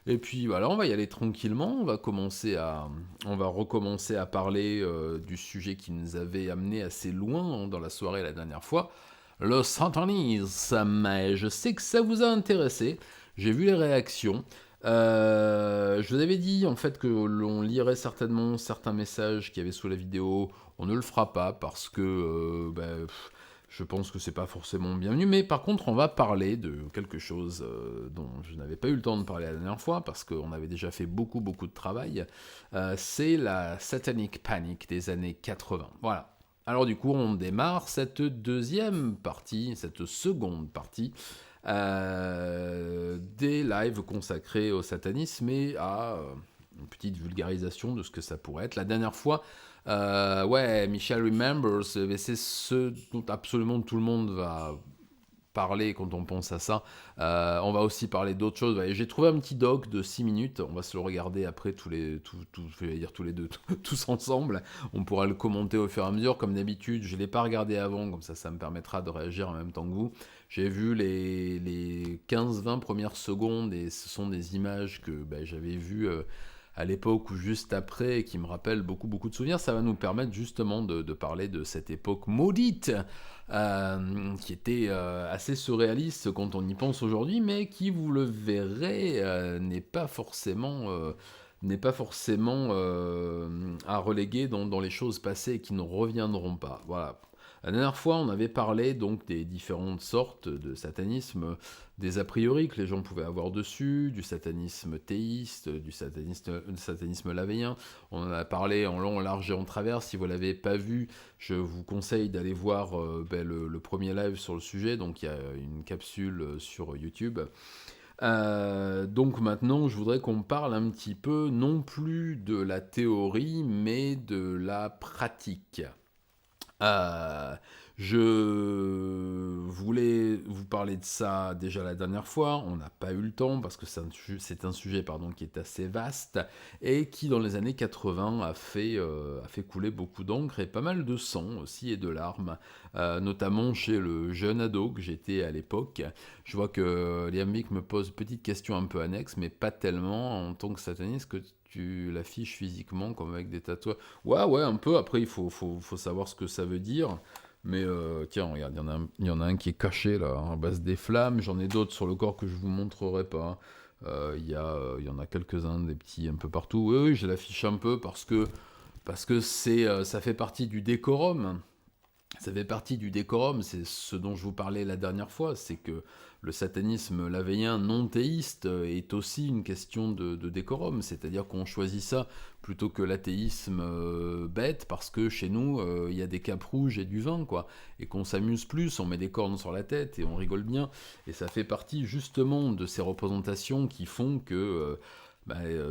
Et puis voilà, on va y aller tranquillement. On va recommencer à parler du sujet qui nous avait amené assez loin dans la soirée la dernière fois, le satanisme. Et je sais que ça vous a intéressé. J'ai vu les réactions. Je vous avais dit en fait que l'on lirait certainement certains messages qu'il y avait sous la vidéo. On ne le fera pas parce que je pense que c'est pas forcément bienvenu, mais par contre, on va parler de quelque chose dont je n'avais pas eu le temps de parler la dernière fois parce qu'on avait déjà fait beaucoup de travail. C'est la Satanic Panic des années 80. Voilà. Alors du coup, on démarre cette deuxième partie, cette seconde partie des lives consacrés au satanisme et à une petite vulgarisation de ce que ça pourrait être. La dernière fois, ouais, Michel Remembers, mais c'est ce dont absolument tout le monde va parler quand on pense à ça. On va aussi parler d'autres choses. Ouais, j'ai trouvé un petit doc de 6 minutes. On va se le regarder après je vais dire tous les deux, tous ensemble. On pourra le commenter au fur et à mesure. Comme d'habitude, je ne l'ai pas regardé avant, comme ça me permettra de réagir en même temps que vous. J'ai vu les 15-20 premières secondes et ce sont des images que j'avais vues à l'époque ou juste après et qui me rappellent beaucoup de souvenirs. Ça va nous permettre justement de parler de cette époque maudite qui était assez surréaliste quand on y pense aujourd'hui, mais qui, vous le verrez, n'est pas forcément à reléguer dans les choses passées et qui ne reviendront pas. Voilà. La dernière fois, on avait parlé donc des différentes sortes de satanisme, des a priori que les gens pouvaient avoir dessus, du satanisme théiste, du satanisme lavéien. On en a parlé en long, en large et en travers. Si vous ne l'avez pas vu, je vous conseille d'aller voir le premier live sur le sujet. Donc il y a une capsule sur YouTube. Donc maintenant, je voudrais qu'on parle un petit peu non plus de la théorie, mais de la pratique. Euh, je voulais vous parler de ça déjà la dernière fois, on n'a pas eu le temps parce que c'est un sujet qui est assez vaste et qui dans les années 80 a fait couler beaucoup d'encre et pas mal de sang aussi et de larmes, notamment chez le jeune ado que j'étais à l'époque. Je vois que Liam Vick me pose une petite question un peu annexe, mais pas tellement en tant que sataniste que tu l'affiches physiquement comme avec des tatouages. Ouais, un peu. Après, il faut savoir ce que ça veut dire. Mais tiens, regarde, il y en a un qui est caché là, en base des flammes. J'en ai d'autres sur le corps que je vous montrerai pas. Il y en a quelques-uns, des petits un peu partout. Oui, je l'affiche un peu parce que ça fait partie du décorum. Ça fait partie du décorum, c'est ce dont je vous parlais la dernière fois, c'est que le satanisme lavéien non théiste est aussi une question de décorum, c'est-à-dire qu'on choisit ça plutôt que l'athéisme bête, parce que chez nous, il y a des capes rouges et du vin, quoi, et qu'on s'amuse plus, on met des cornes sur la tête et on rigole bien, et ça fait partie justement de ces représentations qui font que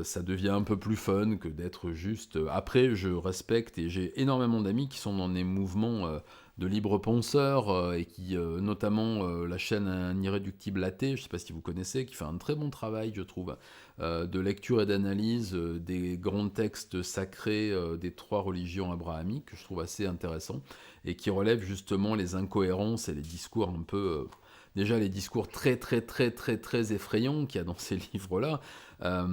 ça devient un peu plus fun que d'être juste. Après, je respecte et j'ai énormément d'amis qui sont dans des mouvements de libre penseurs et qui, notamment la chaîne Un Irréductible Athée, je ne sais pas si vous connaissez, qui fait un très bon travail, je trouve, de lecture et d'analyse des grands textes sacrés des trois religions abrahamiques, que je trouve assez intéressant, et qui relève justement les incohérences et les discours un peu. Déjà les discours très effrayants qu'il y a dans ces livres-là, à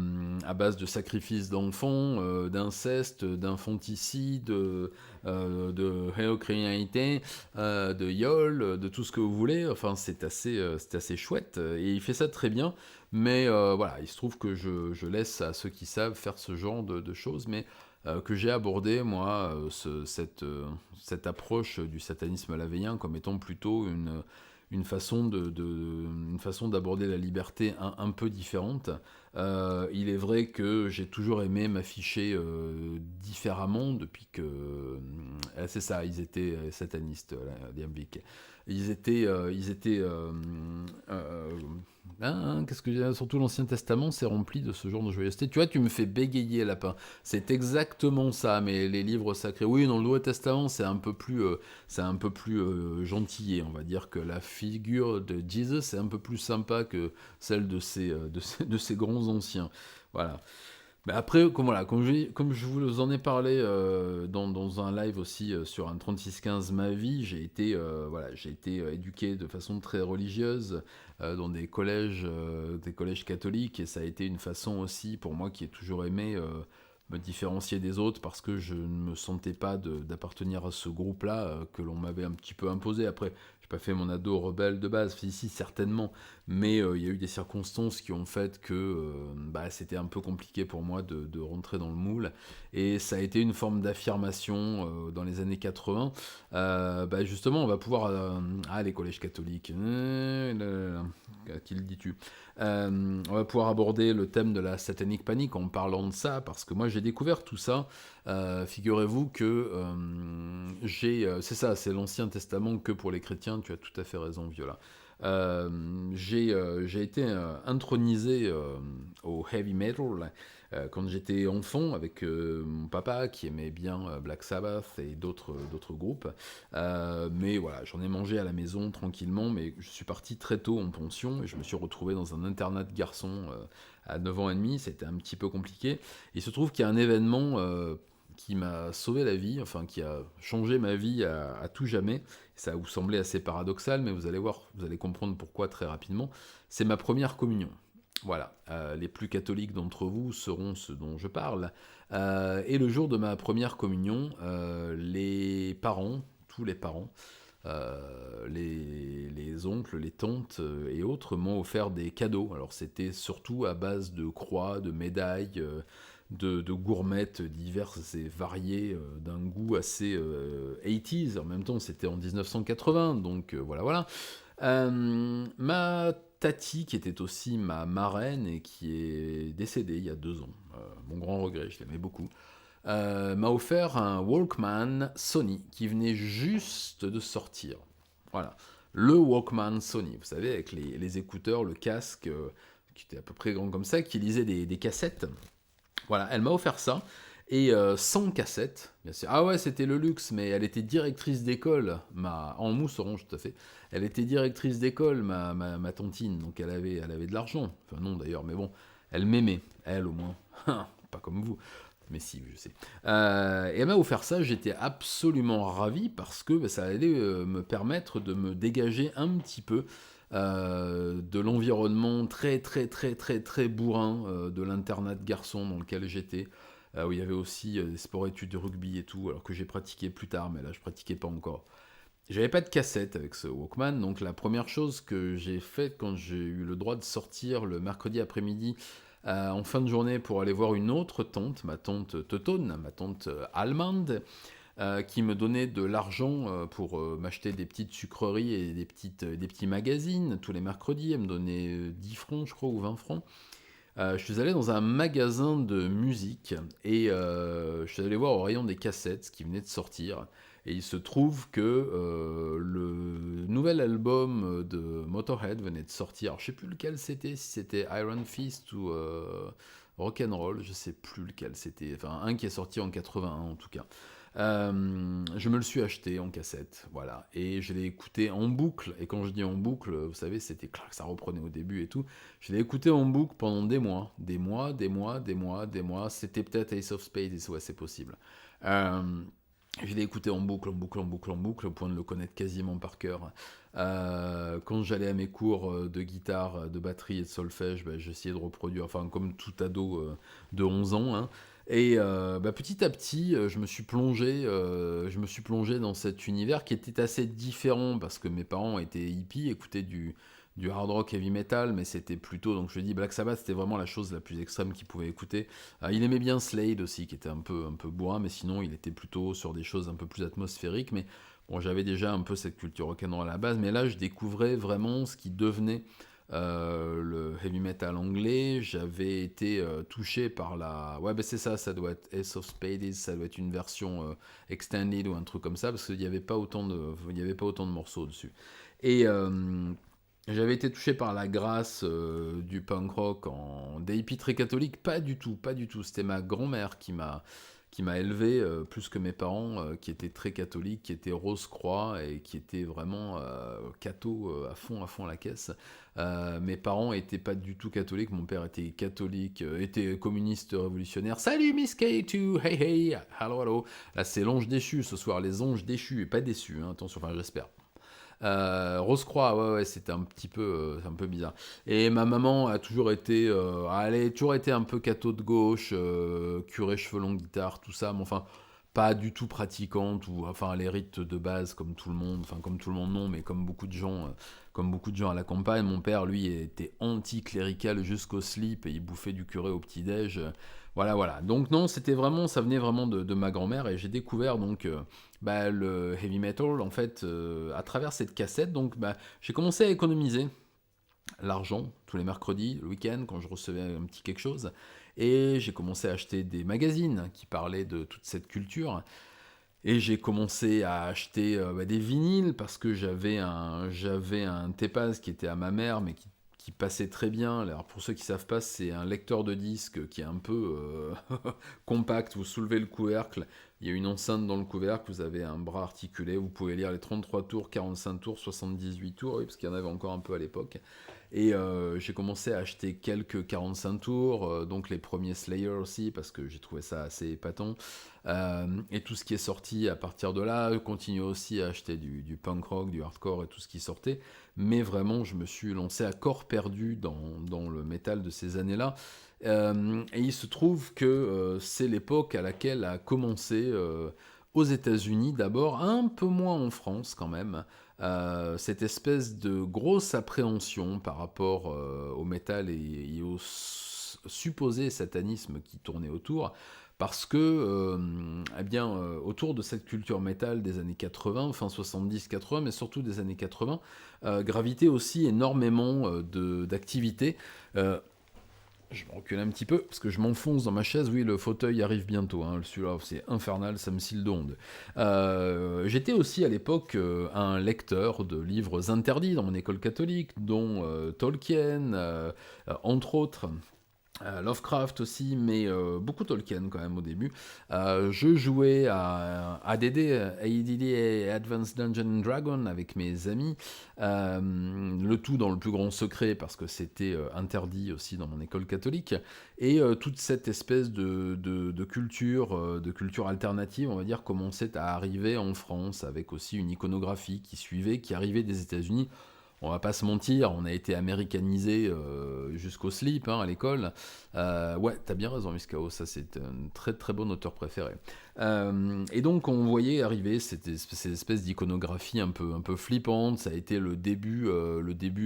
base de sacrifices d'enfants, d'inceste, d'infanticide, de réocriminalité, de viol, de tout ce que vous voulez. Enfin, c'est assez chouette. Et il fait ça très bien. Mais voilà, il se trouve que je laisse à ceux qui savent faire ce genre de choses. Mais que j'ai abordé, moi, cette approche du satanisme lavéien comme étant plutôt une façon d'aborder la liberté un peu différente. Il est vrai que j'ai toujours aimé m'afficher différemment depuis que... c'est ça, ils étaient satanistes, Liam Vick. Ils étaient qu'est-ce que je dis. Surtout l'Ancien Testament, c'est rempli de ce genre de joyeuseté. Tu vois, tu me fais bégayer, lapin. C'est exactement ça, mais les livres sacrés. Oui, dans le Nouveau Testament, c'est un peu plus gentillé. On va dire que la figure de Jesus est un peu plus sympa que celle de ces grands anciens. Voilà. Mais après, comme je vous en ai parlé dans un live aussi sur un 3615 ma vie, j'ai été éduqué de façon très religieuse dans des collèges catholiques, et ça a été une façon aussi pour moi qui ai toujours aimé me différencier des autres parce que je ne me sentais pas d'appartenir à ce groupe-là que l'on m'avait un petit peu imposé. Après, j'ai pas fait mon ado rebelle de base, si certainement, mais il y a eu des circonstances qui ont fait que c'était un peu compliqué pour moi de rentrer dans le moule. Et ça a été une forme d'affirmation dans les années 80. Justement, on va pouvoir... les collèges catholiques. À qui le dis-tu? On va pouvoir aborder le thème de la satanic panic en parlant de ça, parce que moi j'ai découvert tout ça. Figurez-vous que c'est ça, c'est l'Ancien Testament que pour les chrétiens, tu as tout à fait raison, Viola. J'ai été intronisé au heavy metal quand j'étais enfant avec mon papa qui aimait bien Black Sabbath et d'autres groupes. Mais voilà, j'en ai mangé à la maison tranquillement, mais je suis parti très tôt en pension et je me suis retrouvé dans un internat de garçons à 9 ans et demi. C'était un petit peu compliqué. Il se trouve qu'il y a un événement qui m'a sauvé la vie, enfin qui a changé ma vie à tout jamais. Ça va vous sembler assez paradoxal, mais vous allez voir, vous allez comprendre pourquoi très rapidement. C'est ma première communion. Voilà, les plus catholiques d'entre vous sauront ce dont je parle. Et le jour de ma première communion, les parents, tous les parents, les oncles, les tantes et autres m'ont offert des cadeaux. Alors c'était surtout à base de croix, de médailles, de gourmettes diverses et variées, d'un goût assez 80s. En même temps, c'était en 1980, donc voilà. Ma tati, qui était aussi ma marraine et qui est décédée il y a 2 ans, mon grand regret, je l'aimais beaucoup, m'a offert un Walkman Sony qui venait juste de sortir. Voilà, le Walkman Sony, vous savez, avec les écouteurs, le casque, qui était à peu près grand comme ça, qui lisait des cassettes. Voilà, elle m'a offert ça. Et sans cassette, bien sûr. Ah ouais, c'était le luxe, mais elle était directrice d'école, en mousse orange tout à fait. Elle était directrice d'école, ma tontine, donc elle avait de l'argent. Enfin non d'ailleurs, mais bon, elle m'aimait, elle au moins. Pas comme vous, mais si, je sais. Et elle m'a offert ça, j'étais absolument ravi parce que ça allait me permettre de me dégager un petit peu de l'environnement très très très très très bourrin de l'internat de garçons dans lequel j'étais, où il y avait aussi des sports-études de rugby et tout, alors que j'ai pratiqué plus tard, mais là je pratiquais pas encore. J'avais pas de cassette avec ce Walkman, donc la première chose que j'ai faite quand j'ai eu le droit de sortir le mercredi après-midi en fin de journée pour aller voir une autre tante, ma tante Teutone, ma tante allemande, qui me donnait de l'argent pour m'acheter des petites sucreries et des petits magazines tous les mercredis. Elle me donnait 10 francs, je crois, ou 20 francs. Je suis allé dans un magasin de musique et je suis allé voir au rayon des cassettes ce qui venait de sortir. Et il se trouve que le nouvel album de Motorhead venait de sortir. Alors, je sais plus lequel c'était, si c'était Iron Fist ou Rock'n'Roll, je sais plus lequel c'était. Enfin, un qui est sorti en 81 en tout cas. Je me le suis acheté en cassette, voilà, et je l'ai écouté en boucle. Et quand je dis en boucle, vous savez, c'était clair que ça reprenait au début et tout. Je l'ai écouté en boucle pendant des mois, des mois, des mois, des mois, des mois. C'était peut-être Ace of Spades, ouais, c'est possible. Euh, je l'ai écouté en boucle, en boucle, en boucle, en boucle, au point de le connaître quasiment par cœur. Quand j'allais à mes cours de guitare, de batterie et de solfège, j'essayais de reproduire, enfin comme tout ado de 11 ans, hein. Et petit à petit, je me suis plongé dans cet univers qui était assez différent parce que mes parents étaient hippies, écoutaient du hard rock heavy metal, mais c'était plutôt, donc je dis Black Sabbath, c'était vraiment la chose la plus extrême qu'ils pouvaient écouter. Il aimait bien Slade aussi, qui était un peu bourrin, mais sinon il était plutôt sur des choses un peu plus atmosphériques. Mais bon, j'avais déjà un peu cette culture rock'n'roll à la base, mais là je découvrais vraiment ce qui devenait le heavy metal anglais. J'avais été touché par la... Ouais, c'est ça, ça doit être Ace of Spades, ça doit être une version extended ou un truc comme ça, parce qu'il n'y avait pas autant de morceaux dessus. Et j'avais été touché par la grâce du punk rock des hippies très catholiques, pas du tout, pas du tout. C'était ma grand-mère qui m'a élevé plus que mes parents, qui étaient très catholiques, qui étaient Rose-Croix et qui étaient vraiment catho à fond à la caisse. Mes parents étaient pas du tout catholiques. Mon père était catholique, était communiste révolutionnaire. Salut Miss K2, hey hey, hello hello. Là c'est l'ange déchu ce soir, les anges déchus et pas déçus, hein, attention, enfin j'espère. Rose-Croix, ouais, c'était un peu bizarre. Et ma maman a toujours été, elle a toujours été un peu catho de gauche, curé, cheveux longs, guitare, tout ça, mais enfin, pas du tout pratiquante, ou enfin, les rites de base, comme tout le monde, enfin, comme tout le monde, non, mais comme beaucoup de gens à la campagne. Mon père, lui, était anti-clérical jusqu'au slip, et il bouffait du curé au petit-déj. Voilà, voilà. Donc non, ça venait vraiment de ma grand-mère, et j'ai découvert donc le heavy metal en fait à travers cette cassette. Donc j'ai commencé à économiser l'argent tous les mercredis, le week-end quand je recevais un petit quelque chose, et j'ai commencé à acheter des magazines qui parlaient de toute cette culture. Et j'ai commencé à acheter des vinyles parce que j'avais un Tepaz qui était à ma mère, mais qui passait très bien. Alors pour ceux qui savent pas, c'est un lecteur de disques qui est un peu compact. Vous soulevez le couvercle, il y a une enceinte dans le couvercle, vous avez un bras articulé, vous pouvez lire les 33 tours, 45 tours, 78 tours, oui, parce qu'il y en avait encore un peu à l'époque. Et j'ai commencé à acheter quelques 45 tours, donc les premiers Slayer aussi, parce que j'ai trouvé ça assez épatant. Et tout ce qui est sorti à partir de là, continue aussi à acheter du punk rock, du hardcore et tout ce qui sortait. Mais vraiment, je me suis lancé à corps perdu dans le métal de ces années-là. Et il se trouve que c'est l'époque à laquelle a commencé aux États-Unis d'abord, un peu moins en France quand même, cette espèce de grosse appréhension par rapport au métal et au supposé satanisme qui tournait autour, parce que, autour de cette culture métal des années 80, fin 70-80, mais surtout des années 80, gravitait aussi énormément d'activités. Euh, je me recule un petit peu parce que je m'enfonce dans ma chaise. Oui, le fauteuil arrive bientôt. Hein. Celui-là, c'est infernal, ça me scie le dos. J'étais aussi à l'époque un lecteur de livres interdits dans mon école catholique, dont Tolkien, entre autres. Lovecraft aussi, mais beaucoup Tolkien quand même au début. Je jouais à ADD et Advanced Dungeons and Dragons avec mes amis, le tout dans le plus grand secret parce que c'était interdit aussi dans mon école catholique. Et toute cette espèce de culture alternative, on va dire, commençait à arriver en France avec aussi une iconographie qui arrivait des États-Unis. On va pas se mentir, on a été américanisé jusqu'au slip à l'école. Ouais, t'as bien raison, Miskao, ça c'est un très très bon auteur préféré. Et donc on voyait arriver cette espèce d'iconographie un peu flippante. Ça a été le début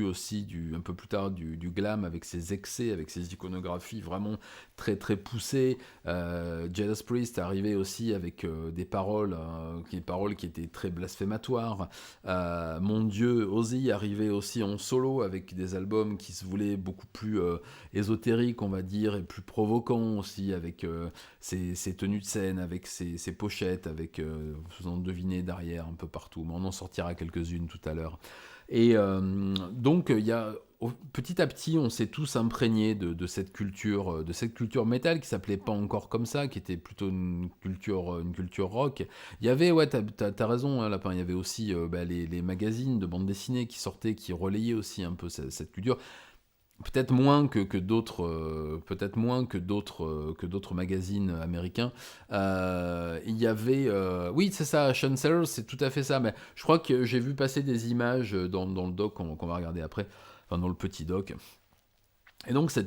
aussi un peu plus tard du glam avec ses excès, avec ses iconographies vraiment très très poussées. Judas Priest est arrivé aussi avec des paroles qui étaient très blasphématoires. Mon Dieu, Ozzy arrivait aussi en solo avec des albums qui se voulaient beaucoup plus ésotériques, on va dire, et plus provocants aussi, avec ses tenues de scène, avec ses pochettes, avec, vous en devinez, derrière, un peu partout. Mais on en sortira quelques-unes tout à l'heure. Et donc, petit à petit, on s'est tous imprégnés de cette culture métal qui s'appelait pas encore comme ça, qui était plutôt une culture rock. Il y avait, ouais, t'as raison, hein, Lapin, il y avait aussi les magazines de bande dessinée qui sortaient, qui relayaient aussi un peu cette culture. Peut-être moins que d'autres magazines américains. Il y avait, oui, c'est ça, Sean Sellers, c'est tout à fait ça. Mais je crois que j'ai vu passer des images dans le doc qu'on va regarder après, enfin dans le petit doc. Et donc ce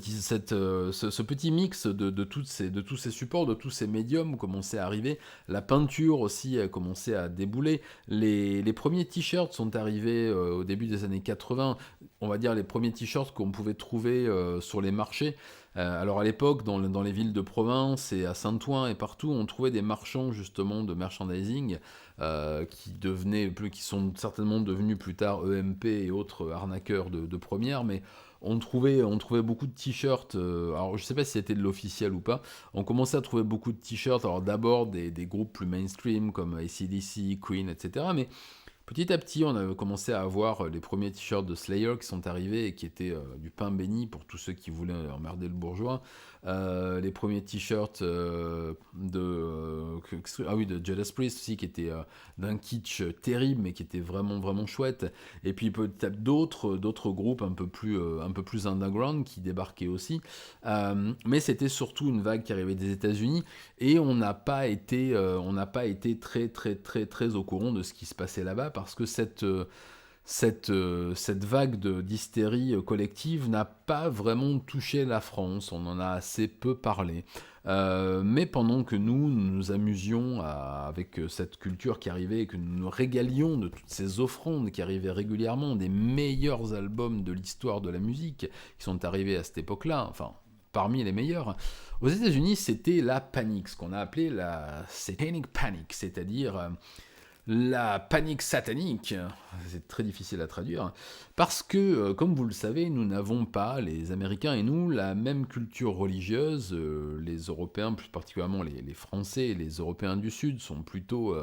petit mix de tous ces supports, de tous ces médiums commençait à arriver. La peinture aussi a commencé à débouler. Les premiers t-shirts sont arrivés au début des années 80. On va dire les premiers t-shirts qu'on pouvait trouver sur les marchés. Alors à l'époque, dans les villes de province et à Saint-Ouen et partout, on trouvait des marchands justement de merchandising qui sont certainement devenus plus tard EMP et autres arnaqueurs de première, mais on trouvait beaucoup de t-shirts, alors je sais pas si c'était de l'officiel ou pas, on commençait à trouver beaucoup de t-shirts, alors d'abord des groupes plus mainstream comme AC/DC, Queen, etc., mais Petit à petit, on a commencé à avoir les premiers t-shirts de Slayer qui sont arrivés et qui étaient du pain béni pour tous ceux qui voulaient emmerder le bourgeois. Les premiers t-shirts de Judas Priest aussi qui étaient d'un kitsch terrible mais qui étaient vraiment vraiment chouettes. Et puis peut-être d'autres groupes un peu plus underground qui débarquaient aussi. Mais c'était surtout une vague qui arrivait des États-Unis et on n'a pas été très très très très au courant de ce qui se passait là-bas parce que cette vague d'hystérie collective n'a pas vraiment touché la France, on en a assez peu parlé. Mais pendant que nous amusions avec cette culture qui arrivait et que nous nous régalions de toutes ces offrandes qui arrivaient régulièrement, des meilleurs albums de l'histoire de la musique qui sont arrivés à cette époque-là, enfin parmi les meilleurs, aux États-Unis c'était la panique, ce qu'on a appelé la Satanic Panic, c'est-à-dire la panique satanique, c'est très difficile à traduire, parce que, comme vous le savez, nous n'avons pas, les Américains et nous, la même culture religieuse. Les Européens, plus particulièrement les Français et les Européens du Sud, sont plutôt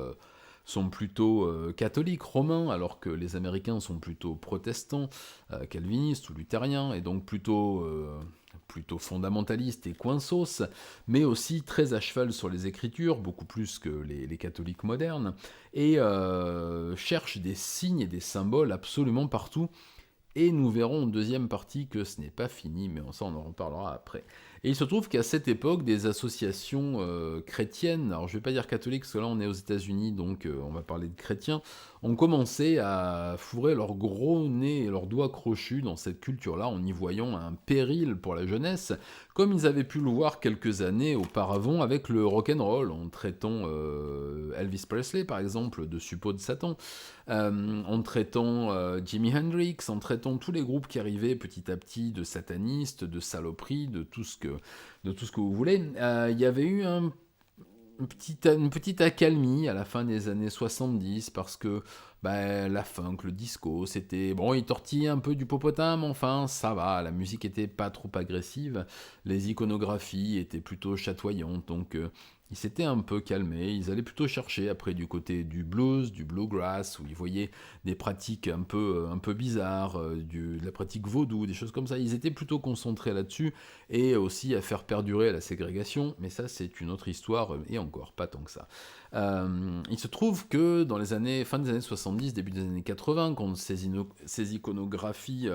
catholiques, romains, alors que les Américains sont plutôt protestants, calvinistes ou luthériens, et donc plutôt fondamentalistes et coinsos, mais aussi très à cheval sur les écritures, beaucoup plus que les catholiques modernes, et cherchent des signes et des symboles absolument partout. Et nous verrons en deuxième partie que ce n'est pas fini, mais ça on en reparlera après. Et il se trouve qu'à cette époque, des associations chrétiennes, alors je ne vais pas dire catholiques, parce que là on est aux États-Unis, donc on va parler de chrétiens, ont commencé à fourrer leur gros nez et leurs doigts crochus dans cette culture-là, en y voyant un péril pour la jeunesse, comme ils avaient pu le voir quelques années auparavant avec le rock'n'roll, en traitant Elvis Presley par exemple de suppôt de Satan, en traitant Jimi Hendrix, en traitant tous les groupes qui arrivaient petit à petit de satanistes, de saloperies, de tout ce que vous voulez. Il y avait eu une petite accalmie à la fin des années 70 parce que la funk, le disco, c'était... Bon, ils tortillaient un peu du popotin, mais enfin, ça va, la musique était pas trop agressive, les iconographies étaient plutôt chatoyantes, donc ils s'étaient un peu calmés, ils allaient plutôt chercher après du côté du blues, du bluegrass, où ils voyaient des pratiques un peu bizarres, de la pratique vaudou, des choses comme ça, ils étaient plutôt concentrés là-dessus, et aussi à faire perdurer la ségrégation, mais ça c'est une autre histoire, et encore pas tant que ça. Il se trouve que dans fin des années 70, début des années 80, quand ces iconographies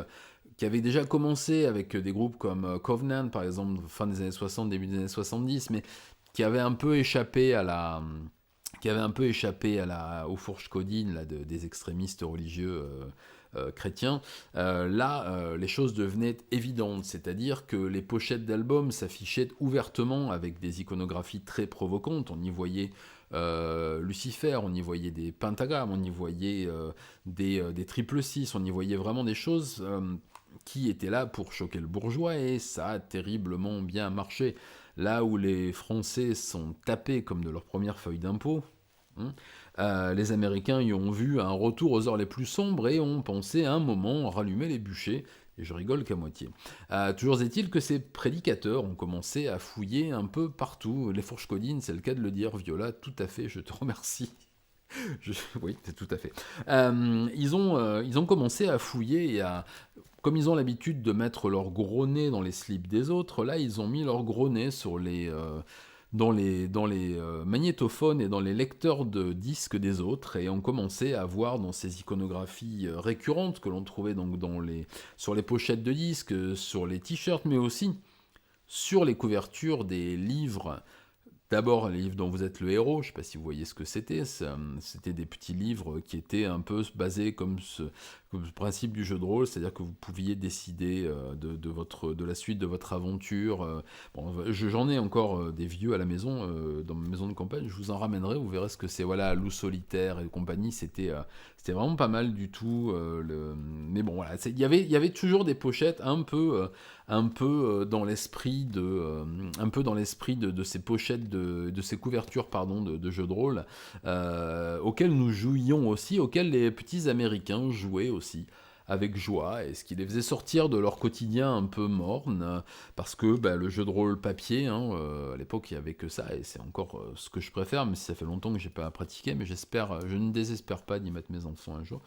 qui avaient déjà commencé avec des groupes comme Covenant, par exemple, fin des années 60, début des années 70, mais qui avaient un peu échappé aux fourches codines là, des extrémistes religieux chrétiens, les choses devenaient évidentes, c'est-à-dire que les pochettes d'albums s'affichaient ouvertement avec des iconographies très provocantes, on y voyait Lucifer, on y voyait des pentagrammes, on y voyait des triple six, on y voyait vraiment des choses qui étaient là pour choquer le bourgeois, et ça a terriblement bien marché. Là où les Français sont tapés comme de leur première feuille d'impôt, les Américains y ont vu un retour aux heures les plus sombres et ont pensé à un moment rallumer les bûchers. Et je rigole qu'à moitié. Toujours est-il que ces prédicateurs ont commencé à fouiller un peu partout. Les fourches codines, c'est le cas de le dire, Viola, tout à fait, je te remercie. Oui, c'est tout à fait. Ils ont commencé à fouiller et comme ils ont l'habitude de mettre leur gros nez dans les slips des autres, là ils ont mis leur gros nez dans les magnétophones et dans les lecteurs de disques des autres et ont commencé à voir dans ces iconographies récurrentes que l'on trouvait donc sur les pochettes de disques, sur les t-shirts, mais aussi sur les couvertures des livres. D'abord, les livres dont vous êtes le héros, je ne sais pas si vous voyez ce que c'était, c'était des petits livres qui étaient un peu basés comme le principe du jeu de rôle, c'est-à-dire que vous pouviez décider de la suite de votre aventure. J'en ai encore des vieux à la maison, dans ma maison de campagne, je vous en ramènerai, vous verrez ce que c'est, voilà, Loup solitaire et compagnie, c'était vraiment pas mal du tout. Mais bon, voilà, il y avait toujours des pochettes un peu dans l'esprit de ces pochettes, de ces couvertures pardon, de jeux de rôle, auxquelles nous jouions aussi, auxquelles les petits Américains jouaient aussi. avec joie, et ce qui les faisait sortir de leur quotidien un peu morne, parce que le jeu de rôle papier, hein, à l'époque il n'y avait que ça, et c'est encore ce que je préfère, même si ça fait longtemps que j'ai pas pratiqué, mais je ne désespère pas d'y mettre mes enfants un jour.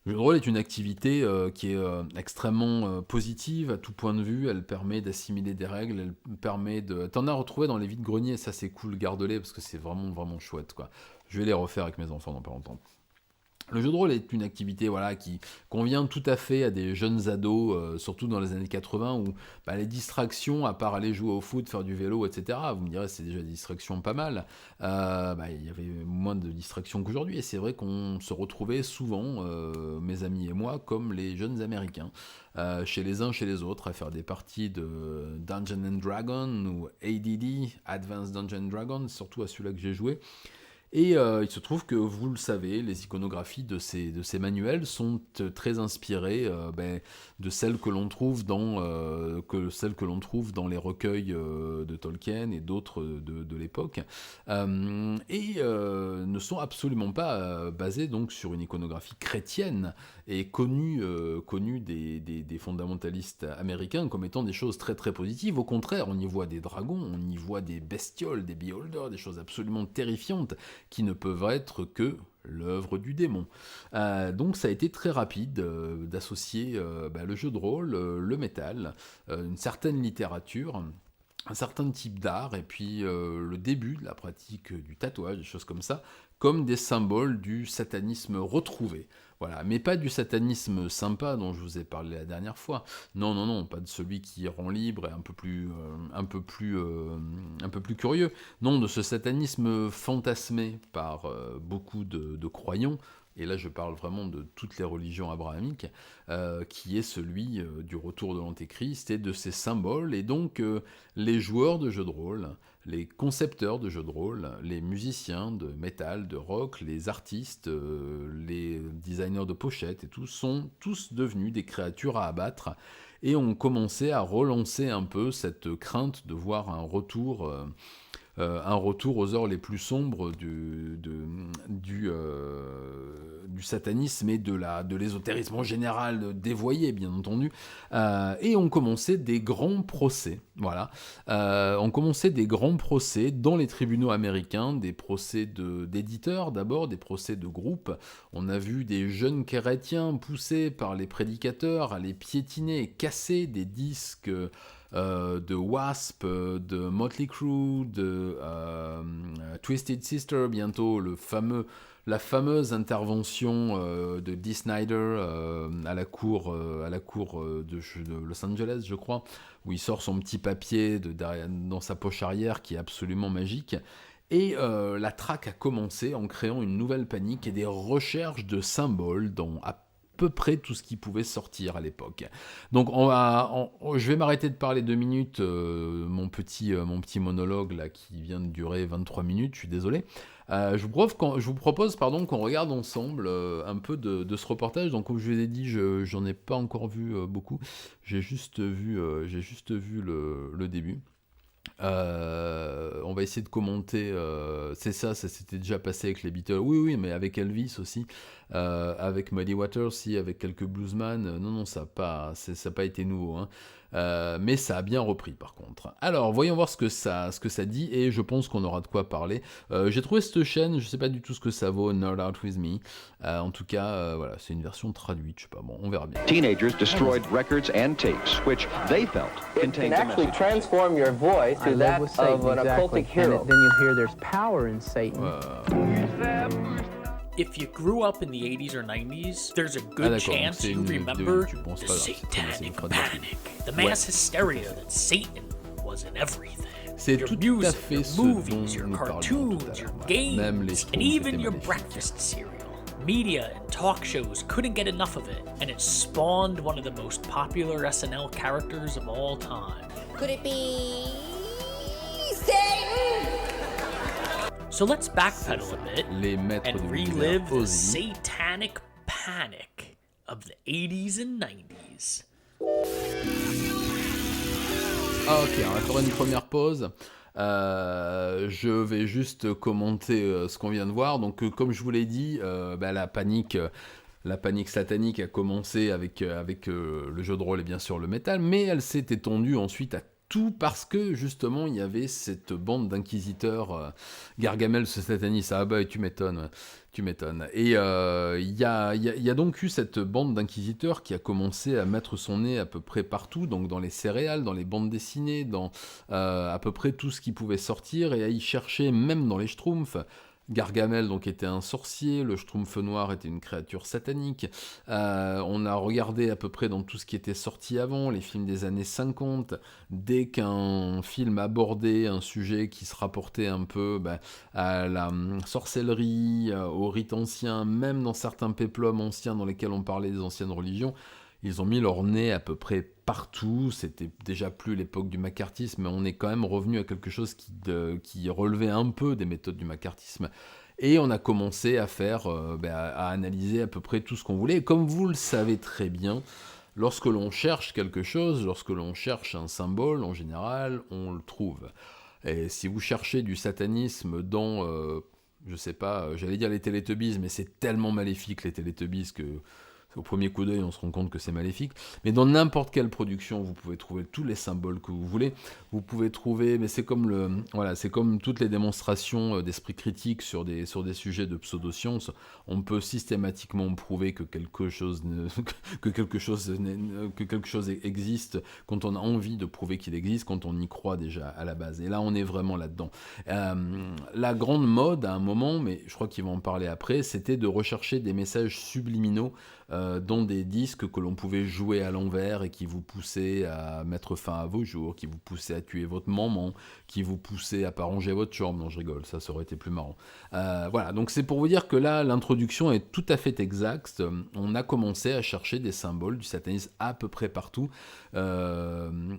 Le jeu de rôle est une activité qui est extrêmement positive à tout point de vue. Elle permet d'assimiler des règles, elle permet de... T'en as retrouvé dans les vides-greniers, ça c'est cool, garde-les parce que c'est vraiment, vraiment chouette, quoi. Je vais les refaire avec mes enfants dans pas longtemps. Le jeu de rôle est une activité qui convient tout à fait à des jeunes ados, surtout dans les années 80, où les distractions, à part aller jouer au foot, faire du vélo, etc., vous me direz, c'est déjà des distractions pas mal, il y avait moins de distractions qu'aujourd'hui, et c'est vrai qu'on se retrouvait souvent, mes amis et moi, comme les jeunes américains, chez les uns, chez les autres, à faire des parties de Dungeons and Dragons, ou ADD, Advanced Dungeons and Dragons, surtout à celui-là que j'ai joué. Et il se trouve que, vous le savez, les iconographies de ces manuels sont très inspirées de celles que l'on trouve dans les recueils de Tolkien et d'autres de l'époque, et ne sont absolument pas basées donc sur une iconographie chrétienne et connue des fondamentalistes américains comme étant des choses très très positives. Au contraire, on y voit des dragons, on y voit des bestioles, des beholders, des choses absolument terrifiantes qui ne peuvent être que l'œuvre du démon. Donc ça a été très rapide d'associer le jeu de rôle, le métal, une certaine littérature, un certain type d'art, et puis le début de la pratique du tatouage, des choses comme ça, comme des symboles du satanisme retrouvé. Voilà, mais pas du satanisme sympa dont je vous ai parlé la dernière fois. Non, non, non, pas de celui qui rend libre et un peu plus curieux. Non, de ce satanisme fantasmé par beaucoup de croyants. Et là je parle vraiment de toutes les religions abrahamiques, qui est celui du retour de l'Antéchrist et de ses symboles, et donc les joueurs de jeux de rôle, les concepteurs de jeux de rôle, les musiciens de métal, de rock, les artistes, les designers de pochettes et tout, sont tous devenus des créatures à abattre, et ont commencé à relancer un peu cette crainte de voir un retour aux heures les plus sombres du satanisme et de l'ésotérisme en général dévoyé, bien entendu, et ont commencé des grands procès, voilà, ont commencé des grands procès dans les tribunaux américains, des procès d'éditeurs d'abord, des procès de groupes. On a vu des jeunes chrétiens poussés par les prédicateurs à les piétiner et casser des disques de Wasp, de Motley Crue, de Twisted Sister, bientôt la fameuse intervention de Dee Snider à la cour de Los Angeles, je crois, où il sort son petit papier dans sa poche arrière qui est absolument magique. Et la traque a commencé en créant une nouvelle panique et des recherches de symboles dans à peu près tout ce qui pouvait sortir à l'époque. Donc je vais m'arrêter de parler 2 minutes, mon petit monologue là qui vient de durer 23 minutes, je suis désolé. Je vous propose qu'on regarde ensemble un peu de ce reportage. Donc comme je vous ai dit, j'en ai pas encore vu beaucoup, j'ai juste vu le début. On va essayer de commenter. Ça s'était déjà passé avec les Beatles. Oui, mais avec Elvis aussi, avec Muddy Waters, si, avec quelques bluesman. Non, ça n'a pas été nouveau, hein. Mais ça a bien repris par contre. Alors, voyons voir ce que ça dit, et je pense qu'on aura de quoi parler. J'ai trouvé cette chaîne, je sais pas du tout ce que ça vaut, Nerd Out With Me. En tout cas, voilà, c'est une version traduite, je sais pas, bon, on verra bien. Teenagers destroyed records and tapes, which they felt contained can actually transform your voice to that of an occultic hero. Then you hear there's power in Satan. If you grew up in the 80s or 90s, there's a good chance you remember the Satanic Panic, the mass hysteria that Satan was in everything. C'est Your tout music, à fait your ce dont movies, your nous parlions cartoons, tout à your l'heure. games, Même les and Schtroumpfs even étaient your magnifiques. breakfast cereal. Media and talk shows couldn't get enough of it, and it spawned one of the most popular SNL characters of all time. Could it be Satan? So let's backpedal a bit Les maîtres and de relive l'univers the Ozzy. Satanic Panic of the 80s and 90s. Ok, on va faire une première pause. Je vais juste commenter ce qu'on vient de voir. Donc, comme je vous l'ai dit, la panique la panique satanique a commencé avec le jeu de rôle et bien sûr le métal, mais elle s'est étendue ensuite à tout parce que justement il y avait cette bande d'inquisiteurs, Gargamel ce sataniste, ah bah tu m'étonnes. Et il y a donc eu cette bande d'inquisiteurs qui a commencé à mettre son nez à peu près partout, donc dans les céréales, dans les bandes dessinées, dans à peu près tout ce qui pouvait sortir, et à y chercher même dans les schtroumpfs. Gargamel donc était un sorcier, le Schtroumpf noir était une créature satanique. On a regardé à peu près dans tout ce qui était sorti avant, les films des années 50, dès qu'un film abordait un sujet qui se rapportait un peu à la sorcellerie, aux rites anciens, même dans certains péplums anciens dans lesquels on parlait des anciennes religions, ils ont mis leur nez à peu près partout. C'était déjà plus l'époque du macartisme, mais on est quand même revenu à quelque chose qui relevait un peu des méthodes du macartisme. Et on a commencé à faire, à analyser à peu près tout ce qu'on voulait. Et comme vous le savez très bien, lorsque l'on cherche quelque chose, lorsque l'on cherche un symbole, en général, on le trouve. Et si vous cherchez du satanisme dans, je sais pas, j'allais dire les Télétubbies, mais c'est tellement maléfique les Télétubbies que... Au premier coup d'œil, on se rend compte que c'est maléfique. Mais dans n'importe quelle production, vous pouvez trouver tous les symboles que vous voulez. Vous pouvez trouver, mais c'est comme c'est comme toutes les démonstrations d'esprit critique sur des sujets de pseudosciences. On peut systématiquement prouver que quelque chose existe quand on a envie de prouver qu'il existe, quand on y croit déjà à la base. Et là, on est vraiment là-dedans. La grande mode, à un moment, mais je crois qu'ils vont en parler après, c'était de rechercher des messages subliminaux dans des disques que l'on pouvait jouer à l'envers et qui vous poussaient à mettre fin à vos jours, qui vous poussaient à tuer votre maman, qui vous poussaient à pas ranger votre chambre. Non, je rigole, ça aurait été plus marrant. Voilà, donc c'est pour vous dire que là, l'introduction est tout à fait exacte. On a commencé à chercher des symboles du satanisme à peu près partout, en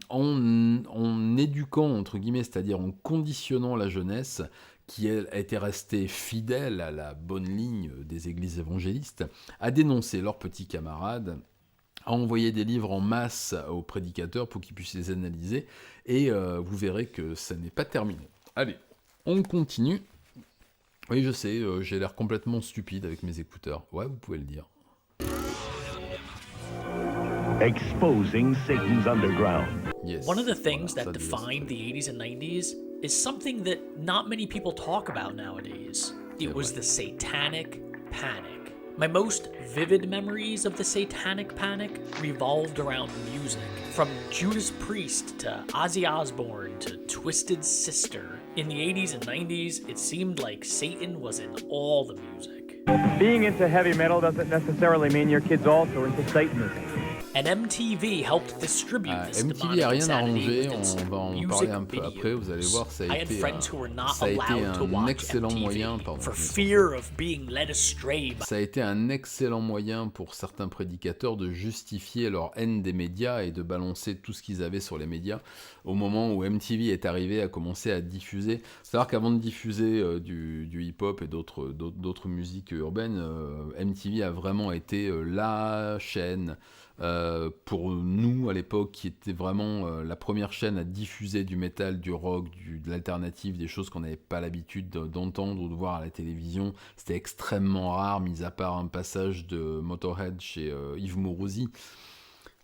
éduquant, entre guillemets, c'est-à-dire en conditionnant la jeunesse, qui a été resté fidèle à la bonne ligne des églises évangélistes, à dénoncer leurs petits camarades, à envoyer des livres en masse aux prédicateurs pour qu'ils puissent les analyser, et vous verrez que ça n'est pas terminé. Allez, on continue. Oui, je sais, j'ai l'air complètement stupide avec mes écouteurs. Ouais, vous pouvez le dire. Exposing Satan's underground. Yes. One of the things that defined the 80s and 90s is something that not many people talk about nowadays. It was the Satanic Panic. My most vivid memories of the Satanic Panic revolved around music. From Judas Priest to Ozzy Osbourne to Twisted Sister. In the 80s and 90s, it seemed like Satan was in all the music. Being into heavy metal doesn't necessarily mean your kid's also into Satanism. And MTV helped distribute this MTV a rien arrangé, on va en parler un peu après, vous allez voir, ça a été un excellent moyen, ça a été un excellent moyen pour certains prédicateurs de justifier leur haine des médias et de balancer tout ce qu'ils avaient sur les médias au moment où MTV est arrivé à commencer à diffuser. C'est-à-dire qu'avant de diffuser du hip-hop et d'autres musiques urbaines, MTV a vraiment été la chaîne pour nous à l'époque, qui était vraiment la première chaîne à diffuser du métal, du rock, de l'alternative, des choses qu'on n'avait pas l'habitude d'entendre ou de voir à la télévision. C'était extrêmement rare, mis à part un passage de Motorhead chez Yves Mourouzi.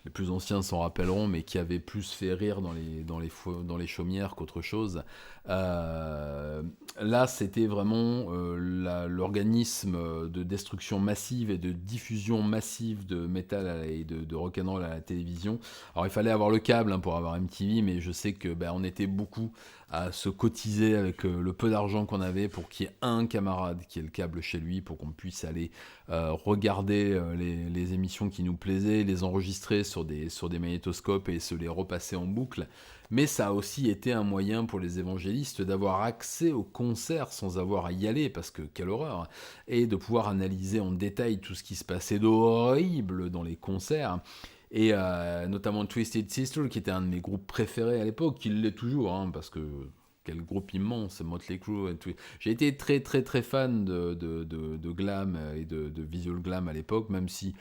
Les plus anciens s'en rappelleront, mais qui avait plus fait rire dans les chaumières qu'autre chose. Là, c'était vraiment l'organisme de destruction massive et de diffusion massive de métal et de rock'n'roll à la télévision. Alors, il fallait avoir le câble pour avoir MTV, mais je sais que on était beaucoup à se cotiser avec le peu d'argent qu'on avait pour qu'il y ait un camarade qui ait le câble chez lui, pour qu'on puisse aller regarder les émissions qui nous plaisaient, les enregistrer sur des magnétoscopes et se les repasser en boucle. Mais ça a aussi été un moyen pour les évangélistes d'avoir accès aux concerts sans avoir à y aller, parce que quelle horreur, et de pouvoir analyser en détail tout ce qui se passait d'horrible dans les concerts. Et notamment Twisted Sister, qui était un de mes groupes préférés à l'époque, qui l'est toujours, parce que quel groupe immense, Motley Crue. J'ai été très très très fan de glam et de visual glam à l'époque, même si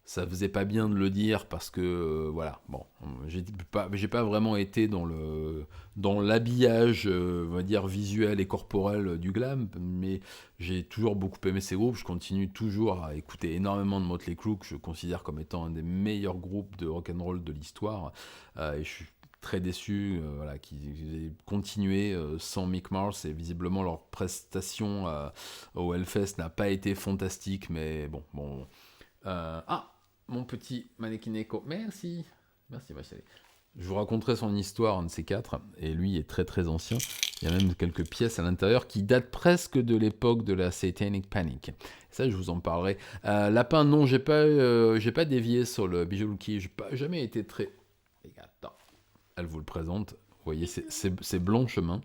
ça faisait pas bien de le dire, parce que voilà, bon, j'ai pas vraiment été dans l'habillage, on va dire, visuel et corporel du glam, mais j'ai toujours beaucoup aimé ces groupes. Je continue toujours à écouter énormément de Motley Crue, que je considère comme étant un des meilleurs groupes de rock'n'roll de l'histoire, et je suis très déçu qu'ils aient continué sans Mick Mars, et visiblement leur prestation au Hellfest n'a pas été fantastique, mais bon. Mon petit mannequin écho, merci ma chérie. Je vous raconterai son histoire, un de ces quatre, et lui est très très ancien. Il y a même quelques pièces à l'intérieur qui datent presque de l'époque de la Satanic Panic. Ça, je vous en parlerai. Lapin, non, j'ai pas dévié sur le Visual Kei. J'ai jamais été très... Attends, elle vous le présente. Vous voyez, c'est blanc chemin.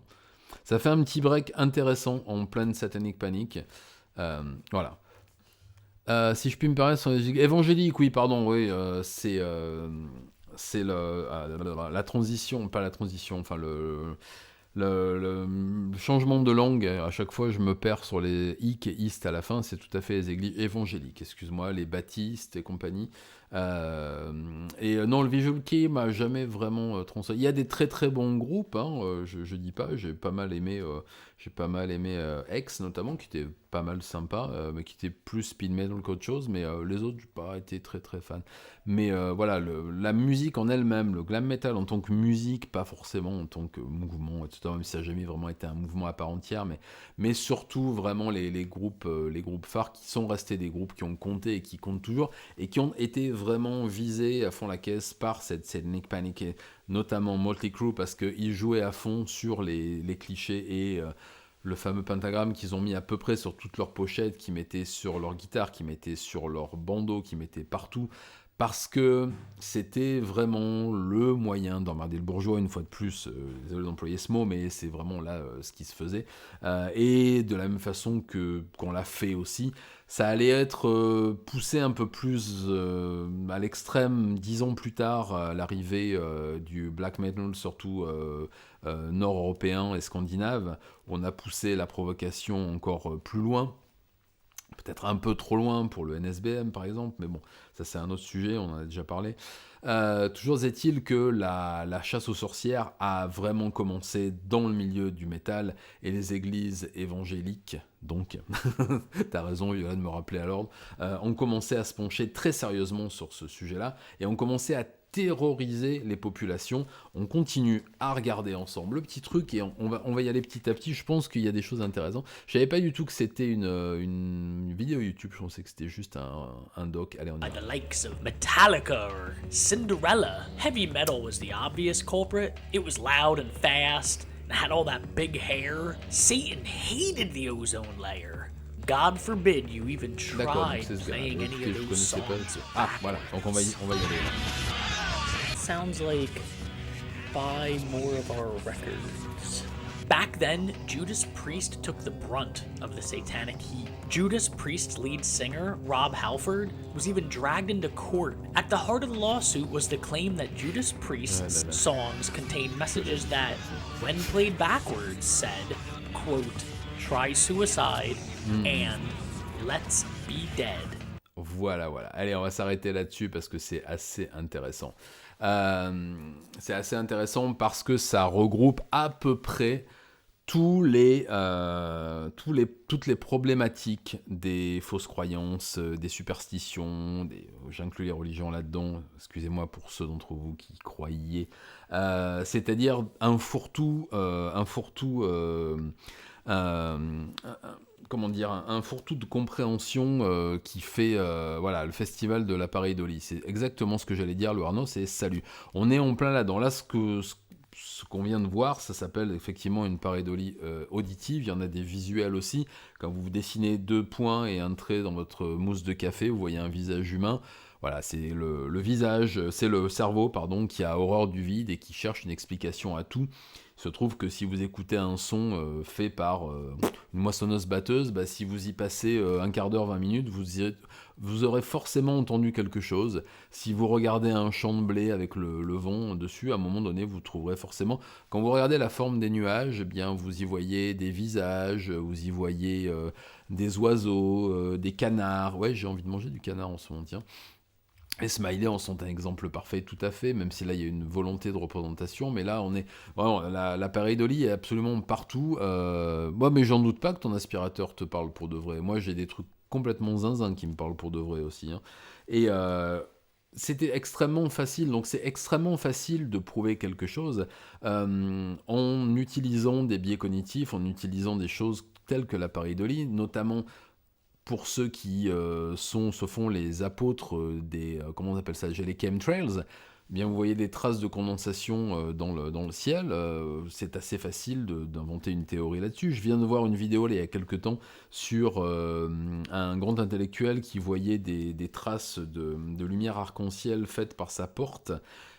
Ça fait un petit break intéressant en pleine Satanic Panic. Voilà. Si je puis me permettre, sur les évangéliques, oui, pardon, oui, c'est la transition, pas la transition, enfin le changement de langue. À chaque fois, je me perds sur les hic et ist à la fin. C'est tout à fait les églises évangéliques, excuse-moi, les baptistes et compagnie. Non, le Visual Kei m'a jamais vraiment transcendé. Il y a des très très bons groupes, hein, je dis pas, j'ai pas mal aimé X notamment, qui était pas mal sympa, mais qui était plus speed metal qu'autre chose, mais les autres, j'ai pas été très très fan. Mais voilà, la musique en elle-même, le glam metal en tant que musique, pas forcément en tant que mouvement, etc., même si ça n'a jamais vraiment été un mouvement à part entière, mais surtout vraiment les groupes phares qui sont restés des groupes qui ont compté et qui comptent toujours, et qui ont été vraiment visés à fond la caisse par cette Satanic Panic, et notamment Motley Crue, parce qu'ils jouaient à fond sur les clichés et le fameux pentagramme qu'ils ont mis à peu près sur toutes leurs pochettes, qu'ils mettaient sur leur guitare, qu'ils mettaient sur leur bandeau, qu'ils mettaient partout, parce que c'était vraiment le moyen d'emmerder le bourgeois, une fois de plus, désolé d'employer ce mot, mais c'est vraiment là ce qui se faisait, et de la même façon qu'on l'a fait aussi, ça allait être poussé un peu plus à l'extrême 10 ans plus tard, à l'arrivée du black metal, surtout nord-européen et scandinave. On a poussé la provocation encore plus loin, peut-être un peu trop loin pour le NSBM par exemple, mais bon, ça c'est un autre sujet, on en a déjà parlé. Toujours est-il que la chasse aux sorcières a vraiment commencé dans le milieu du métal, et les églises évangéliques, donc, t'as raison Yoann de me rappeler à l'ordre, ont commencé à se pencher très sérieusement sur ce sujet-là, et ont commencé à terroriser les populations. On continue à regarder ensemble le petit truc, et on va y aller petit à petit. Je pense qu'il y a des choses intéressantes. Je savais pas du tout que c'était une vidéo YouTube, je pensais que c'était juste un doc. Allez, on y va. The likes of Metallica or Cinderella. Heavy metal was the obvious culprit. It was loud and fast and had all that big hair. Satan hated the ozone layer. God forbid you even tried playing any of those songs. Ah, voilà, donc on va y aller. Sounds like buy more of our records. Back then, Judas Priest took the brunt of the satanic heat. Judas Priest's lead singer, Rob Halford, was even dragged into court. At the heart of the lawsuit was the claim that Judas Priest's songs contained messages that, when played backwards, said, quote, try suicide and let's be dead. Voilà. Allez, on va s'arrêter là-dessus parce que c'est assez intéressant. C'est assez intéressant parce que ça regroupe à peu près toutes les problématiques des fausses croyances, des superstitions, j'inclus les religions là-dedans, excusez-moi pour ceux d'entre vous qui croyaient, c'est-à-dire un fourre-tout de compréhension qui fait le festival de la pareidolie. C'est exactement ce que j'allais dire, le Arnaud, c'est salut. On est en plein là-dedans. Là, ce qu'on vient de voir, ça s'appelle effectivement une pareidolie auditive. Il y en a des visuels aussi. Quand vous dessinez 2 points et un trait dans votre mousse de café, vous voyez un visage humain. Voilà, c'est le visage, c'est le cerveau, qui a horreur du vide et qui cherche une explication à tout. Il se trouve que si vous écoutez un son fait par une moissonneuse-batteuse, si vous y passez un quart d'heure, 20 minutes, vous aurez forcément entendu quelque chose. Si vous regardez un champ de blé avec le vent dessus, à un moment donné, vous trouverez forcément... Quand vous regardez la forme des nuages, vous y voyez des visages, vous y voyez des oiseaux, des canards. Ouais, j'ai envie de manger du canard en ce moment, tiens. Et Smiley en sont un exemple parfait, tout à fait, même si là il y a une volonté de représentation, mais là on est vraiment, la pareidolie est absolument partout. Moi, mais j'en doute pas que ton aspirateur te parle pour de vrai. Moi, j'ai des trucs complètement zinzin qui me parlent pour de vrai aussi, hein. Et c'était extrêmement facile, donc c'est extrêmement facile de prouver quelque chose en utilisant des biais cognitifs, en utilisant des choses telles que la pareidolie, notamment pour ceux qui se font les apôtres des, comment on appelle ça, j'ai les chemtrails, eh bien vous voyez des traces de condensation dans le ciel, c'est assez facile d'inventer une théorie là-dessus. Je viens de voir une vidéo là, il y a quelques temps sur un grand intellectuel qui voyait des traces de lumière arc-en-ciel faites par sa porte,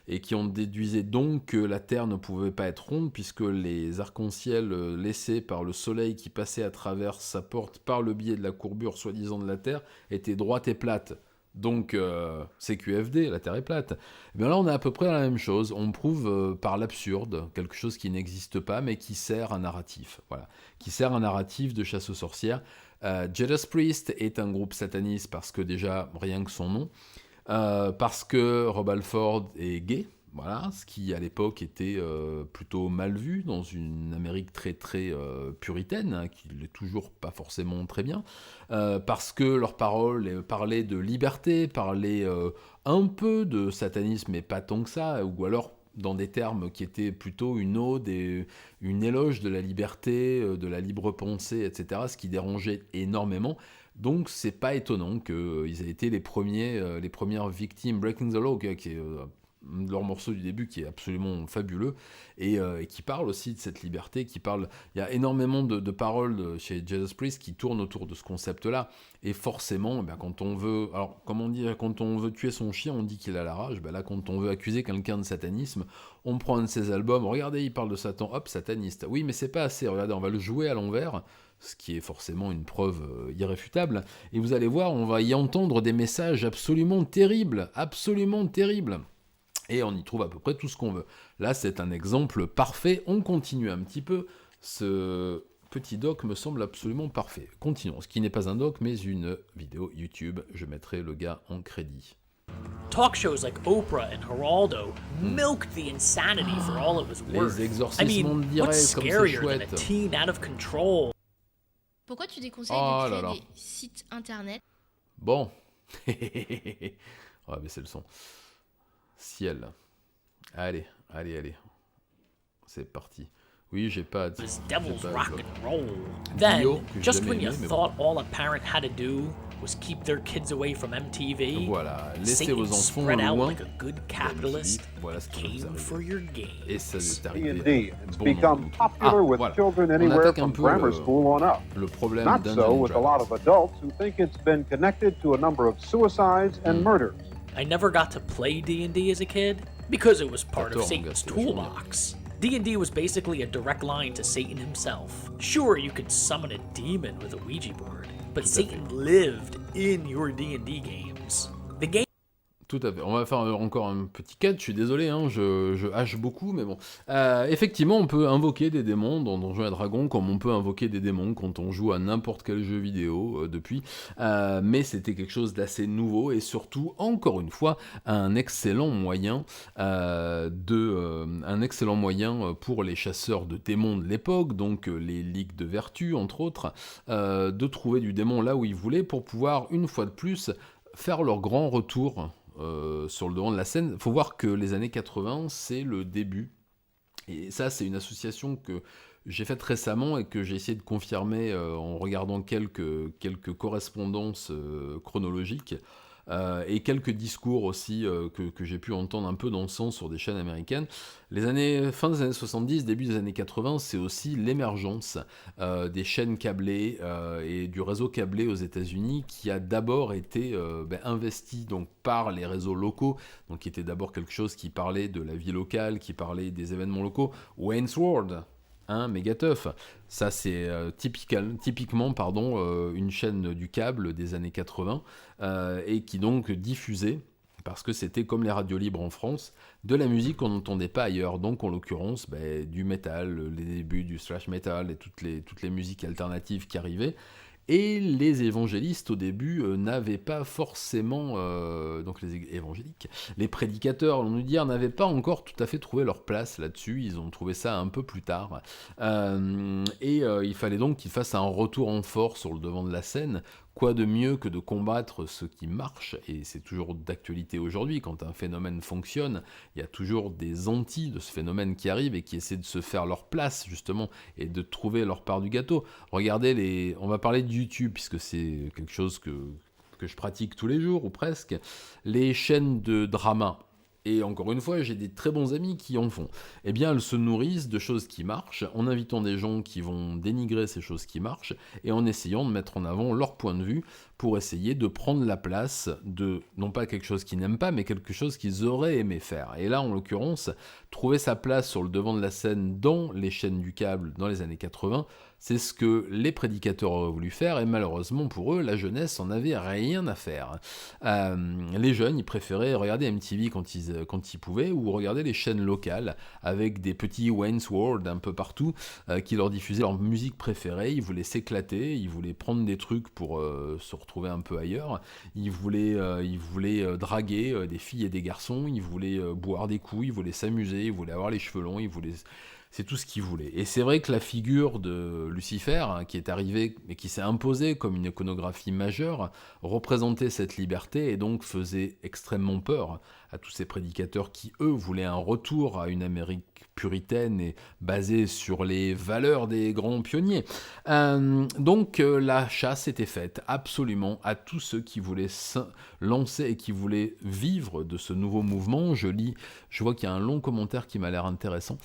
et qui en déduisait donc que la Terre ne pouvait pas être ronde, puisque les arcs-en-ciel laissés par le Soleil qui passait à travers sa porte par le biais de la courbure soi-disant de la Terre étaient droites et plates. Donc c'est QFD, la Terre est plate. Et bien là on a à peu près la même chose, on prouve par l'absurde quelque chose qui n'existe pas mais qui sert un narratif, voilà, qui sert un narratif de chasse aux sorcières. Judas Priest est un groupe sataniste parce que déjà rien que son nom, parce que Rob Halford est gay, voilà, ce qui à l'époque était plutôt mal vu dans une Amérique très très puritaine, hein, qui l'est toujours pas forcément très bien, parce que leurs paroles parlaient de liberté, parlaient un peu de satanisme, mais pas tant que ça, ou alors dans des termes qui étaient plutôt une ode et une éloge de la liberté, de la libre pensée, etc., ce qui dérangeait énormément. Donc c'est pas étonnant qu'ils aient été les premières victimes. Breaking the Law, qui est leur morceau du début qui est absolument fabuleux, et qui parle aussi de cette liberté, il y a énormément de paroles chez Judas Priest qui tournent autour de ce concept-là, et forcément, quand on veut, alors comme on dit, quand on veut tuer son chien, on dit qu'il a la rage, là quand on veut accuser quelqu'un de satanisme, on prend un de ses albums, regardez, il parle de Satan, hop, sataniste, oui mais c'est pas assez, regardez, on va le jouer à l'envers, ce qui est forcément une preuve irréfutable, et vous allez voir, on va y entendre des messages absolument terribles, et on y trouve à peu près tout ce qu'on veut. Là, c'est un exemple parfait. On continue un petit peu. Ce petit doc me semble absolument parfait. Continuons. Ce qui n'est pas un doc, mais une vidéo YouTube. Je mettrai le gars en crédit. Talk shows like Oprah and Geraldo milked the insanity for all it was worth. Les exorcismes directs, comme c'est chouette. Than a teen out of control? Pourquoi tu déconseilles de créer des sites internet? Bon. Ouais, mais c'est le son. Ciel. Allez. C'est parti. Oui, j'ai pas... This devil's rock and roll. Then, just when you thought all a parent had to do was keep their kids away from MTV, voilà, laissez vos enfants spread out loin like a good capitalist, voilà ce qui came for your games. Et ça est arrivé. D&D has become popular with children anywhere from grammar school on up. Le problème Not so with a lot of adults who think it's been connected to a number of suicides and murders. I never got to play D&D as a kid because it was part of Satan's toolbox. D&D was basically a direct line to Satan himself. Sure, you could summon a demon with a Ouija board, but Satan lived in your D&D games. The game Tout à fait. On va faire encore un petit cut, je suis désolé, hein, je hache beaucoup, mais bon. Effectivement, on peut invoquer des démons dans Donjons et Dragons, comme on peut invoquer des démons quand on joue à n'importe quel jeu vidéo depuis. Mais c'était quelque chose d'assez nouveau, et surtout, encore une fois, un excellent moyen pour les chasseurs de démons de l'époque, donc les ligues de vertu, entre autres, de trouver du démon là où ils voulaient pour pouvoir, une fois de plus, faire leur grand retour sur le devant de la scène. Il faut voir que les années 80, c'est le début. Et ça, c'est une association que j'ai faite récemment et que j'ai essayé de confirmer en regardant quelques correspondances chronologiques et quelques discours aussi que j'ai pu entendre un peu dans le sens sur des chaînes américaines. Fin des années 70, début des années 80, c'est aussi l'émergence des chaînes câblées et du réseau câblé aux États-Unis qui a d'abord été investi donc, par les réseaux locaux, donc qui était d'abord quelque chose qui parlait de la vie locale, qui parlait des événements locaux. Wayne's World, Megatough, ça c'est typiquement une chaîne du câble des années 80 et qui donc diffusait, parce que c'était comme les radios libres en France, de la musique qu'on n'entendait pas ailleurs, donc en l'occurrence du métal, les débuts du thrash metal et toutes les musiques alternatives qui arrivaient. Et les évangélistes, au début, n'avaient pas forcément... donc les évangéliques, les prédicateurs, on nous dire, n'avaient pas encore tout à fait trouvé leur place là-dessus. Ils ont trouvé ça un peu plus tard. Il fallait donc qu'ils fassent un retour en force sur le devant de la scène. Quoi de mieux que de combattre ce qui marche, et c'est toujours d'actualité aujourd'hui, quand un phénomène fonctionne, il y a toujours des antis de ce phénomène qui arrivent et qui essaient de se faire leur place, justement, et de trouver leur part du gâteau. Regardez on va parler de YouTube, puisque c'est quelque chose que je pratique tous les jours, ou presque, les chaînes de drama. Et encore une fois, j'ai des très bons amis qui en font. Eh bien, elles se nourrissent de choses qui marchent, en invitant des gens qui vont dénigrer ces choses qui marchent, et en essayant de mettre en avant leur point de vue pour essayer de prendre la place de, non pas quelque chose qu'ils n'aiment pas, mais quelque chose qu'ils auraient aimé faire. Et là, en l'occurrence, trouver sa place sur le devant de la scène dans les chaînes du câble dans les années 80, c'est ce que les prédicateurs auraient voulu faire, et malheureusement pour eux, la jeunesse en avait rien à faire. Les jeunes, ils préféraient regarder MTV quand ils pouvaient, ou regarder les chaînes locales, avec des petits Wayne's World un peu partout, qui leur diffusaient leur musique préférée. Ils voulaient s'éclater, ils voulaient prendre des trucs pour se retrouver un peu ailleurs, ils voulaient draguer des filles et des garçons, ils voulaient boire des coups, ils voulaient s'amuser, ils voulaient avoir les cheveux longs, c'est tout ce qu'ils voulaient. Et c'est vrai que la figure de Lucifer, qui est arrivé et qui s'est imposée comme une iconographie majeure, représentait cette liberté et donc faisait extrêmement peur à tous ces prédicateurs qui, eux, voulaient un retour à une Amérique puritaine et basée sur les valeurs des grands pionniers. Donc la chasse était faite absolument à tous ceux qui voulaient se lancer et qui voulaient vivre de ce nouveau mouvement. Je vois qu'il y a un long commentaire qui m'a l'air intéressant.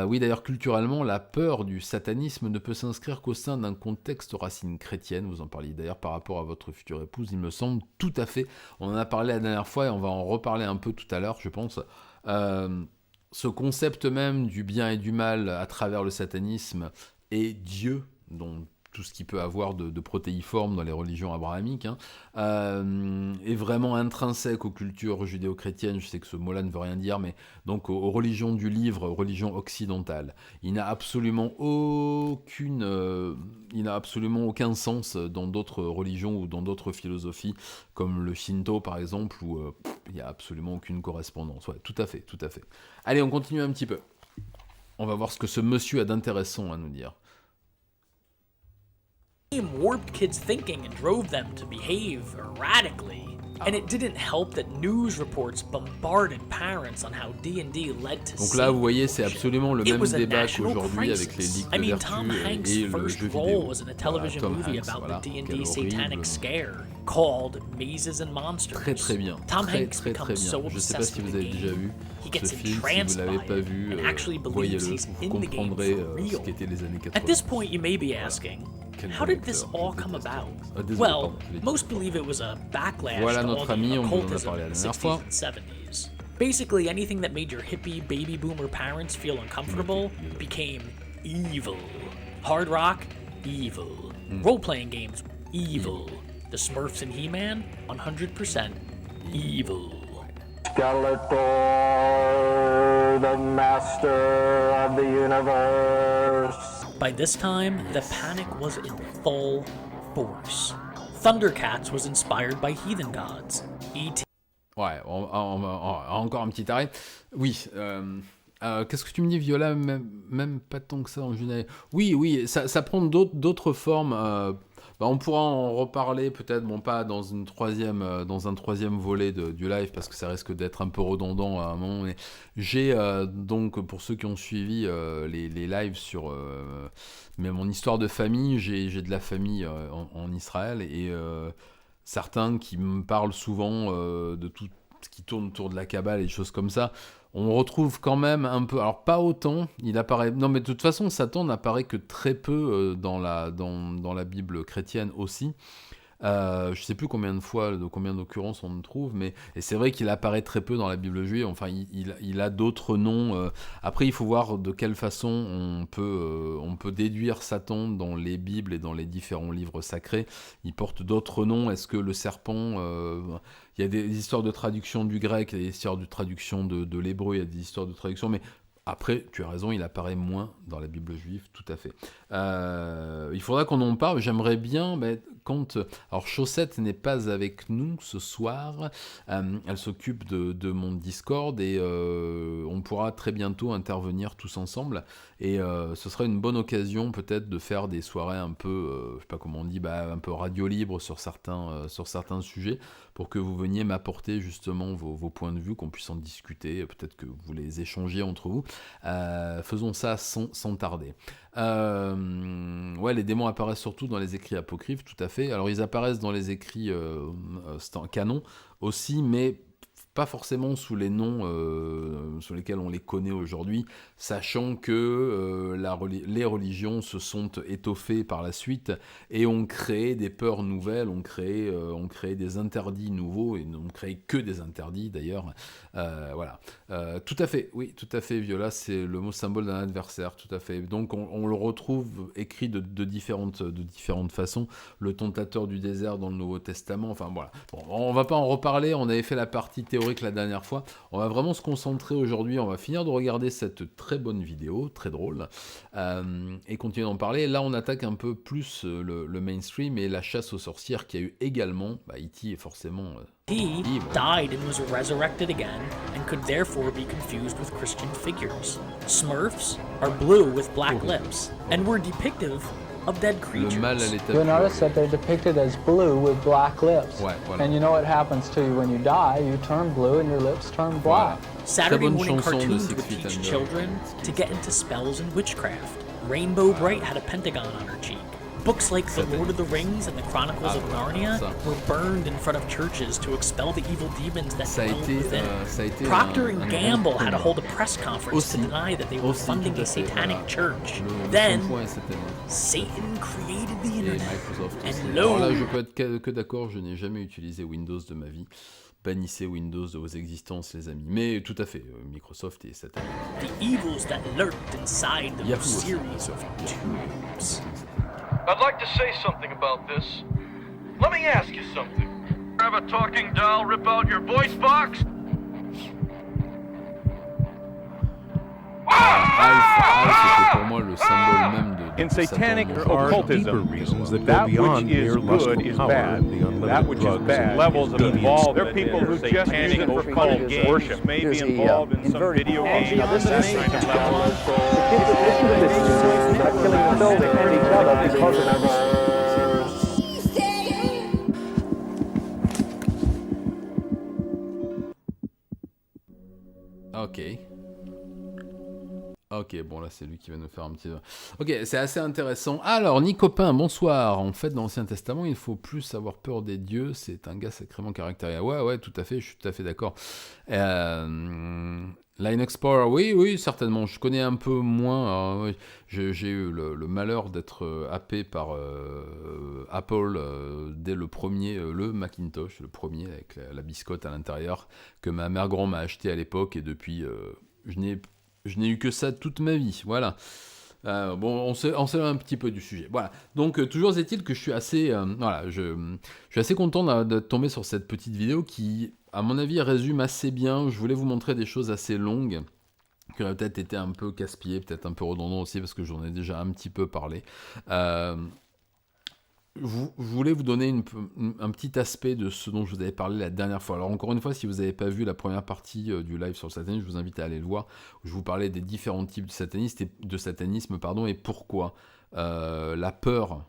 Oui, d'ailleurs, culturellement, la peur du satanisme ne peut s'inscrire qu'au sein d'un contexte racine chrétienne. Vous en parliez d'ailleurs par rapport à votre future épouse, il me semble, tout à fait. On en a parlé la dernière fois et on va en reparler un peu tout à l'heure, je pense. Ce concept même du bien et du mal à travers le satanisme et Dieu, dont tout ce qu'il peut avoir de protéiforme dans les religions abrahamiques, est vraiment intrinsèque aux cultures judéo-chrétiennes. Je sais que ce mot-là ne veut rien dire, mais donc aux religions du livre, religions occidentales. Il n'a absolument aucun sens dans d'autres religions ou dans d'autres philosophies, comme le Shinto par exemple, où il n'y a absolument aucune correspondance. Ouais, tout à fait. Allez, on continue un petit peu. On va voir ce que ce monsieur a d'intéressant à nous dire. Warped kids' thinking and drove them to behave erratically. And it didn't help that news reports bombarded parents on how D&D led to Donc là, vous voyez, c'est absolument le même débat qu'aujourd'hui avec les ligues de vertu et le jeu vidéo. Was in a television movie about the D&D satanic scare called Mazes and Monsters. Très bien. Tom Hanks très becomes bien. so Je sais pas si vous avez déjà vu ce film. Si vous l'avez pas vu, voyez-le. Vous comprendrez ce qu'étaient les années 80. At this point, you may be asking, how did this all come about? Well, most believe it was a backlash voilà to all notre the ami, on en a occultism parlé la in the dernière 60s fois. and 70s. Basically, anything that made your hippie baby boomer parents feel uncomfortable became evil. Hard rock, evil. Role-playing games, evil. The Smurfs and He-Man, 100% evil. Skeletor, the master of the universe. By this time, the panic was in full force. Thundercats was inspired by heathen gods. E.T. Ouais, encore un petit arrêt. Oui, qu'est-ce que tu me dis, Viola, même pas tant que ça en général. Oui, ça prend d'autres formes. On pourra en reparler peut-être, pas dans un troisième volet du live, parce que ça risque d'être un peu redondant à un moment. Mais j'ai donc, pour ceux qui ont suivi les lives sur mon histoire de famille, j'ai de la famille en Israël et certains qui me parlent souvent de tout ce qui tourne autour de la Kabbale et des choses comme ça. On retrouve quand même un peu, alors pas autant, il apparaît, non mais de toute façon Satan n'apparaît que très peu dans la Bible chrétienne aussi. Je sais plus combien d'occurrences on trouve, et c'est vrai qu'il apparaît très peu dans la Bible juive. Enfin, il a d'autres noms. Après, il faut voir de quelle façon on peut déduire Satan dans les Bibles et dans les différents livres sacrés. Il porte d'autres noms. Est-ce que le serpent... il y a des histoires de traduction du grec, il y a des histoires de traduction de l'hébreu, il y a des histoires de traduction, mais Après, tu as raison, il apparaît moins dans la Bible juive, tout à fait. Il faudra qu'on en parle. J'aimerais bien, alors Chaussette n'est pas avec nous ce soir. Elle s'occupe de mon Discord et on pourra très bientôt intervenir tous ensemble. Et ce sera une bonne occasion peut-être de faire des soirées un peu, je sais pas comment on dit, un peu radio libre sur certains sujets, pour que vous veniez m'apporter justement vos points de vue, qu'on puisse en discuter, peut-être que vous les échangiez entre vous. Faisons ça sans tarder. Les démons apparaissent surtout dans les écrits apocryphes, tout à fait. Alors ils apparaissent dans les écrits canon aussi, mais pas forcément sous les noms sur lesquels on les connaît aujourd'hui, sachant que les religions se sont étoffées par la suite et ont créé des peurs nouvelles, ont créé des interdits nouveaux, et n'ont créé que des interdits d'ailleurs. Tout à fait, oui, tout à fait, Viola, c'est le mot symbole d'un adversaire, tout à fait. Donc on le retrouve écrit de différentes façons. Le tentateur du désert dans le Nouveau Testament, enfin voilà. Bon, on va pas en reparler, on avait fait la partie théorique la dernière fois. On va vraiment se concentrer aujourd'hui, on va finir de regarder cette très bonne vidéo, très drôle, et continuer d'en parler. Là, on attaque un peu plus le mainstream et la chasse aux sorcières qui a eu également, E.T. est forcément... He died and was resurrected again, and could therefore be confused with Christian figures. Smurfs are blue with black lips, and were depictive of dead creatures. Le mal à l'état You'll pur. notice that they're depicted as blue with black lips. Ouais, voilà. And you know what happens to you when you die? You turn blue and your lips turn black. Saturday morning chanson de cartoons Six would Feet teach Under. children to get into spells and witchcraft. Rainbow Bright had a pentagon on her cheek. Books like The Lord of the Rings and The Chronicles of Narnia were burned in front of churches to expel the evil demons that dwelled within. Procter & Gamble had to hold a press conference to deny that they were funding a satanic church. Then, Satan created the internet. And Alors là, je peux être que d'accord, je n'ai jamais utilisé Windows de ma vie. Bannissez Windows de vos existences, les amis. Mais tout à fait, Microsoft et Satan. The evils that lurked inside those series of tubes. I'd like to say something about this. Let me ask you something. Have a talking doll rip out your voice box? C'était pour moi le symbole même de In satanic Satan. or occultism, reasons that that go beyond which is mere lustful good is power, bad. the unlimited That which is drugs bad and levels of deviance. involvement. There are people who just use it for fun and games, worship. maybe There's the, involved in some inverted video and game. beyond That that, kind of level. the kids that listen to this are killing themselves and each other because of that. Ok, bon là c'est lui qui va nous faire un petit... Ok, c'est assez intéressant. Alors, Nicopin, bonsoir. En fait, dans l'Ancien Testament, il faut plus avoir peur des dieux. C'est un gars sacrément caractérisé. Ouais, tout à fait, je suis tout à fait d'accord. Line Explorer, oui, certainement. Je connais un peu moins. Oui, j'ai eu le malheur d'être happé par Apple dès le Macintosh, le premier avec la biscotte à l'intérieur, que ma mère grand m'a acheté à l'époque, et depuis, je n'ai eu que ça toute ma vie. Voilà. On s'éloigne un petit peu du sujet. Voilà. Donc, toujours est-il que je suis assez, je suis assez content de tomber sur cette petite vidéo qui, à mon avis, résume assez bien. Je voulais vous montrer des choses assez longues, qui auraient peut-être été un peu casse-pieds, peut-être un peu redondant aussi, parce que j'en ai déjà un petit peu parlé. Je voulais vous donner un petit aspect de ce dont je vous avais parlé la dernière fois. Alors encore une fois, si vous n'avez pas vu la première partie du live sur le satanisme, je vous invite à aller le voir, où je vous parlais des différents types de satanisme, et pourquoi la peur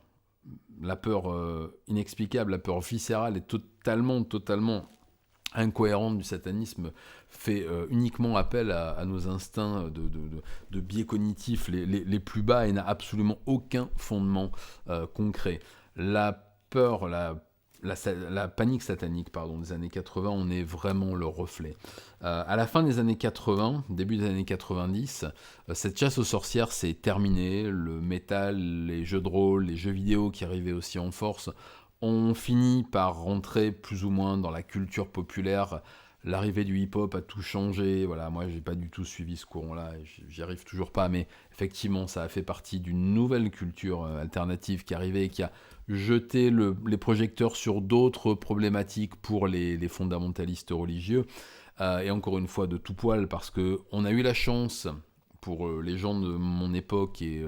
inexplicable, la peur viscérale et totalement incohérente du satanisme fait uniquement appel à nos instincts de biais cognitifs les plus bas et n'a absolument aucun fondement concret. La peur, la panique satanique des années 80, on est vraiment le reflet. À la fin des années 80, début des années 90, cette chasse aux sorcières s'est terminée. Le métal, les jeux de rôle, les jeux vidéo qui arrivaient aussi en force ont fini par rentrer plus ou moins dans la culture populaire. L'arrivée du hip-hop a tout changé. Voilà, moi, j'ai pas du tout suivi ce courant-là. J'y arrive toujours pas, mais effectivement, ça a fait partie d'une nouvelle culture alternative qui arrivait et qui a jeté les projecteurs sur d'autres problématiques pour les fondamentalistes religieux. Et encore une fois, de tout poil, parce qu'on a eu la chance, pour les gens de mon époque et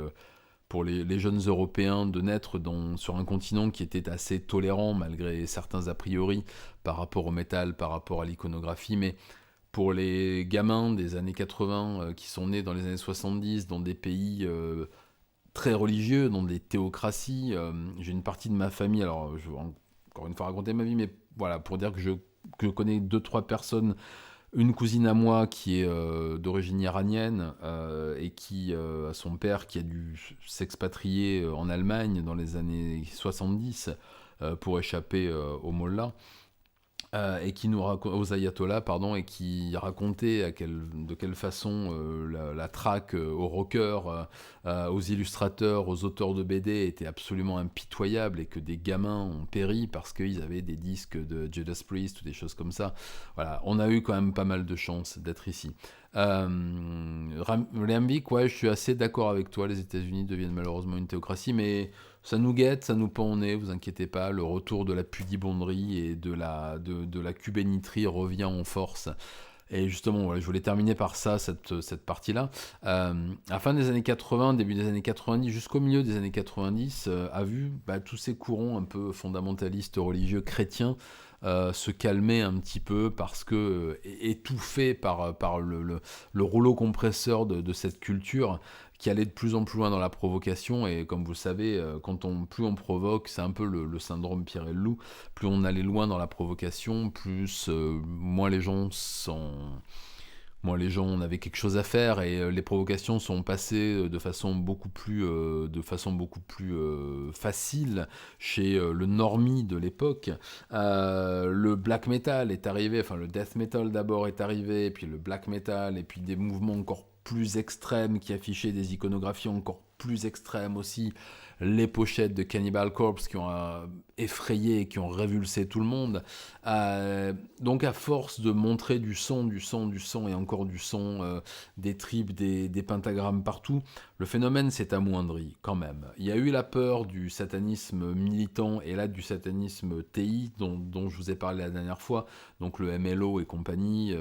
pour les jeunes Européens de naître sur un continent qui était assez tolérant malgré certains a priori par rapport au métal, par rapport à l'iconographie, mais pour les gamins des années 80 qui sont nés dans les années 70 dans des pays très religieux, dans des théocraties, j'ai une partie de ma famille, alors je vais encore une fois raconter ma vie, mais voilà, pour dire que je connais 2-3 personnes. Une cousine à moi qui est d'origine iranienne et qui a son père qui a dû s'expatrier en Allemagne dans les années 70 pour échapper aux mollahs et qui nous aux ayatollahs et qui racontait de quelle façon la traque aux rockers, aux illustrateurs, aux auteurs de BD était absolument impitoyable et que des gamins ont péri parce qu'ils avaient des disques de Judas Priest ou des choses comme ça. Voilà, on a eu quand même pas mal de chance d'être ici. Lembic, ouais, je suis assez d'accord avec toi, les États-Unis deviennent malheureusement une théocratie, mais ça nous guette, ça nous pend au nez, vous inquiétez pas, le retour de la pudibonderie et de la cubénitrie revient en force. Et justement, voilà, je voulais terminer par ça, cette partie-là. À la fin des années 80, début des années 90, jusqu'au milieu des années 90, a vu tous ces courants un peu fondamentalistes religieux chrétiens se calmer un petit peu parce que étouffés par le rouleau compresseur de cette culture qui allait de plus en plus loin dans la provocation, et comme vous le savez, plus on provoque, c'est un peu le syndrome Pierre et le loup, plus on allait loin dans la provocation, plus moins les gens on avait quelque chose à faire, et les provocations sont passées de façon beaucoup plus facile chez le normie de l'époque. Le black metal est arrivé, enfin le death metal d'abord est arrivé, et puis le black metal, et puis des mouvements encore plus extrêmes qui affichaient des iconographies encore plus extrêmes aussi, les pochettes de Cannibal Corpse qui ont effrayé et qui ont révulsé tout le monde. Donc à force de montrer du sang et encore du sang, des tripes, des pentagrammes partout, le phénomène s'est amoindri quand même. Il y a eu la peur du satanisme militant et là du satanisme TI dont je vous ai parlé la dernière fois, donc le MLO et compagnie,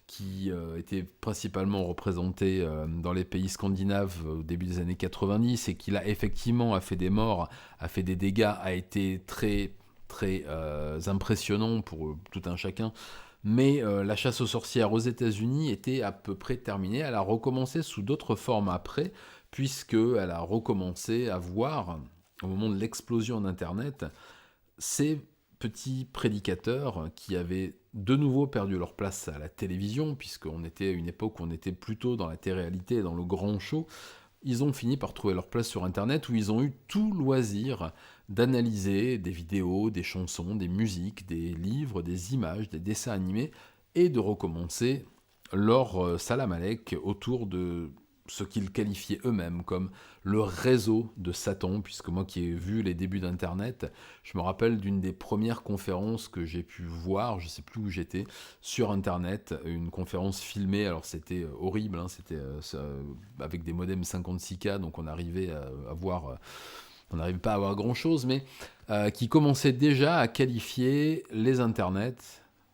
qui était principalement représenté dans les pays scandinaves au début des années 90 et qui là effectivement a fait des morts, a fait des dégâts, a été très très impressionnant pour tout un chacun. Mais la chasse aux sorcières aux États-Unis était à peu près terminée. Elle a recommencé sous d'autres formes après, puisqu'elle a recommencé à voir, au moment de l'explosion d'Internet, ces petits prédicateurs qui avaient de nouveau perdu leur place à la télévision, puisqu'on était à une époque où on était plutôt dans la télé-réalité, dans le grand show. Ils ont fini par trouver leur place sur Internet, où ils ont eu tout loisir d'analyser des vidéos, des chansons, des musiques, des livres, des images, des dessins animés, et de recommencer leur salam alek autour de ce qu'ils qualifiaient eux-mêmes comme le réseau de Satan, puisque moi qui ai vu les débuts d'Internet, je me rappelle d'une des premières conférences que j'ai pu voir, je ne sais plus où j'étais, sur Internet, une conférence filmée, alors c'était horrible, hein, c'était avec des modems 56K, donc on arrivait à voir... on n'arrive pas à avoir grand-chose, mais qui commençait déjà à qualifier les internets,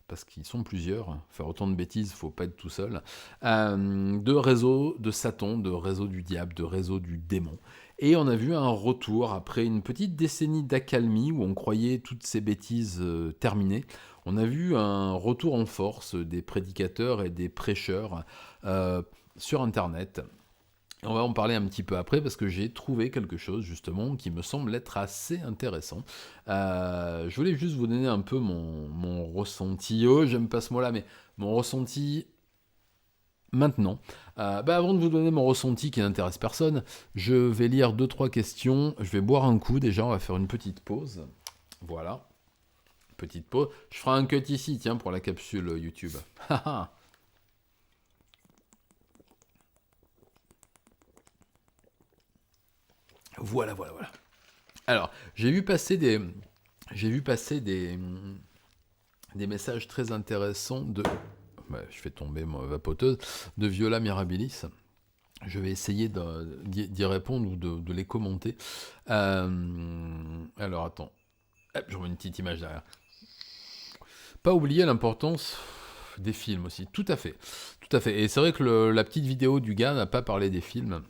parce qu'ils sont plusieurs, faire autant de bêtises, il ne faut pas être tout seul, de réseau de Satan, de réseau du diable, de réseau du démon. Et on a vu un retour, après une petite décennie d'accalmie, où on croyait toutes ces bêtises terminées, on a vu un retour en force des prédicateurs et des prêcheurs sur Internet. On va en parler un petit peu après parce que j'ai trouvé quelque chose justement qui me semble être assez intéressant. Je voulais juste vous donner un peu mon ressenti. Oh, j'aime pas ce mot-là, mais mon ressenti maintenant. Avant de vous donner mon ressenti qui n'intéresse personne, je vais lire 2-3 questions. Je vais boire un coup déjà, on va faire une petite pause. Voilà. Petite pause. Je ferai un cut ici, tiens, pour la capsule YouTube. Voilà. Alors, j'ai vu passer des messages très intéressants de... je fais tomber ma vapoteuse, de Viola Mirabilis. Je vais essayer d'y répondre ou de les commenter. Alors, attends. Je vois une petite image derrière. Pas oublier l'importance des films aussi, tout à fait. Tout à fait. Et c'est vrai que la petite vidéo du gars n'a pas parlé des films.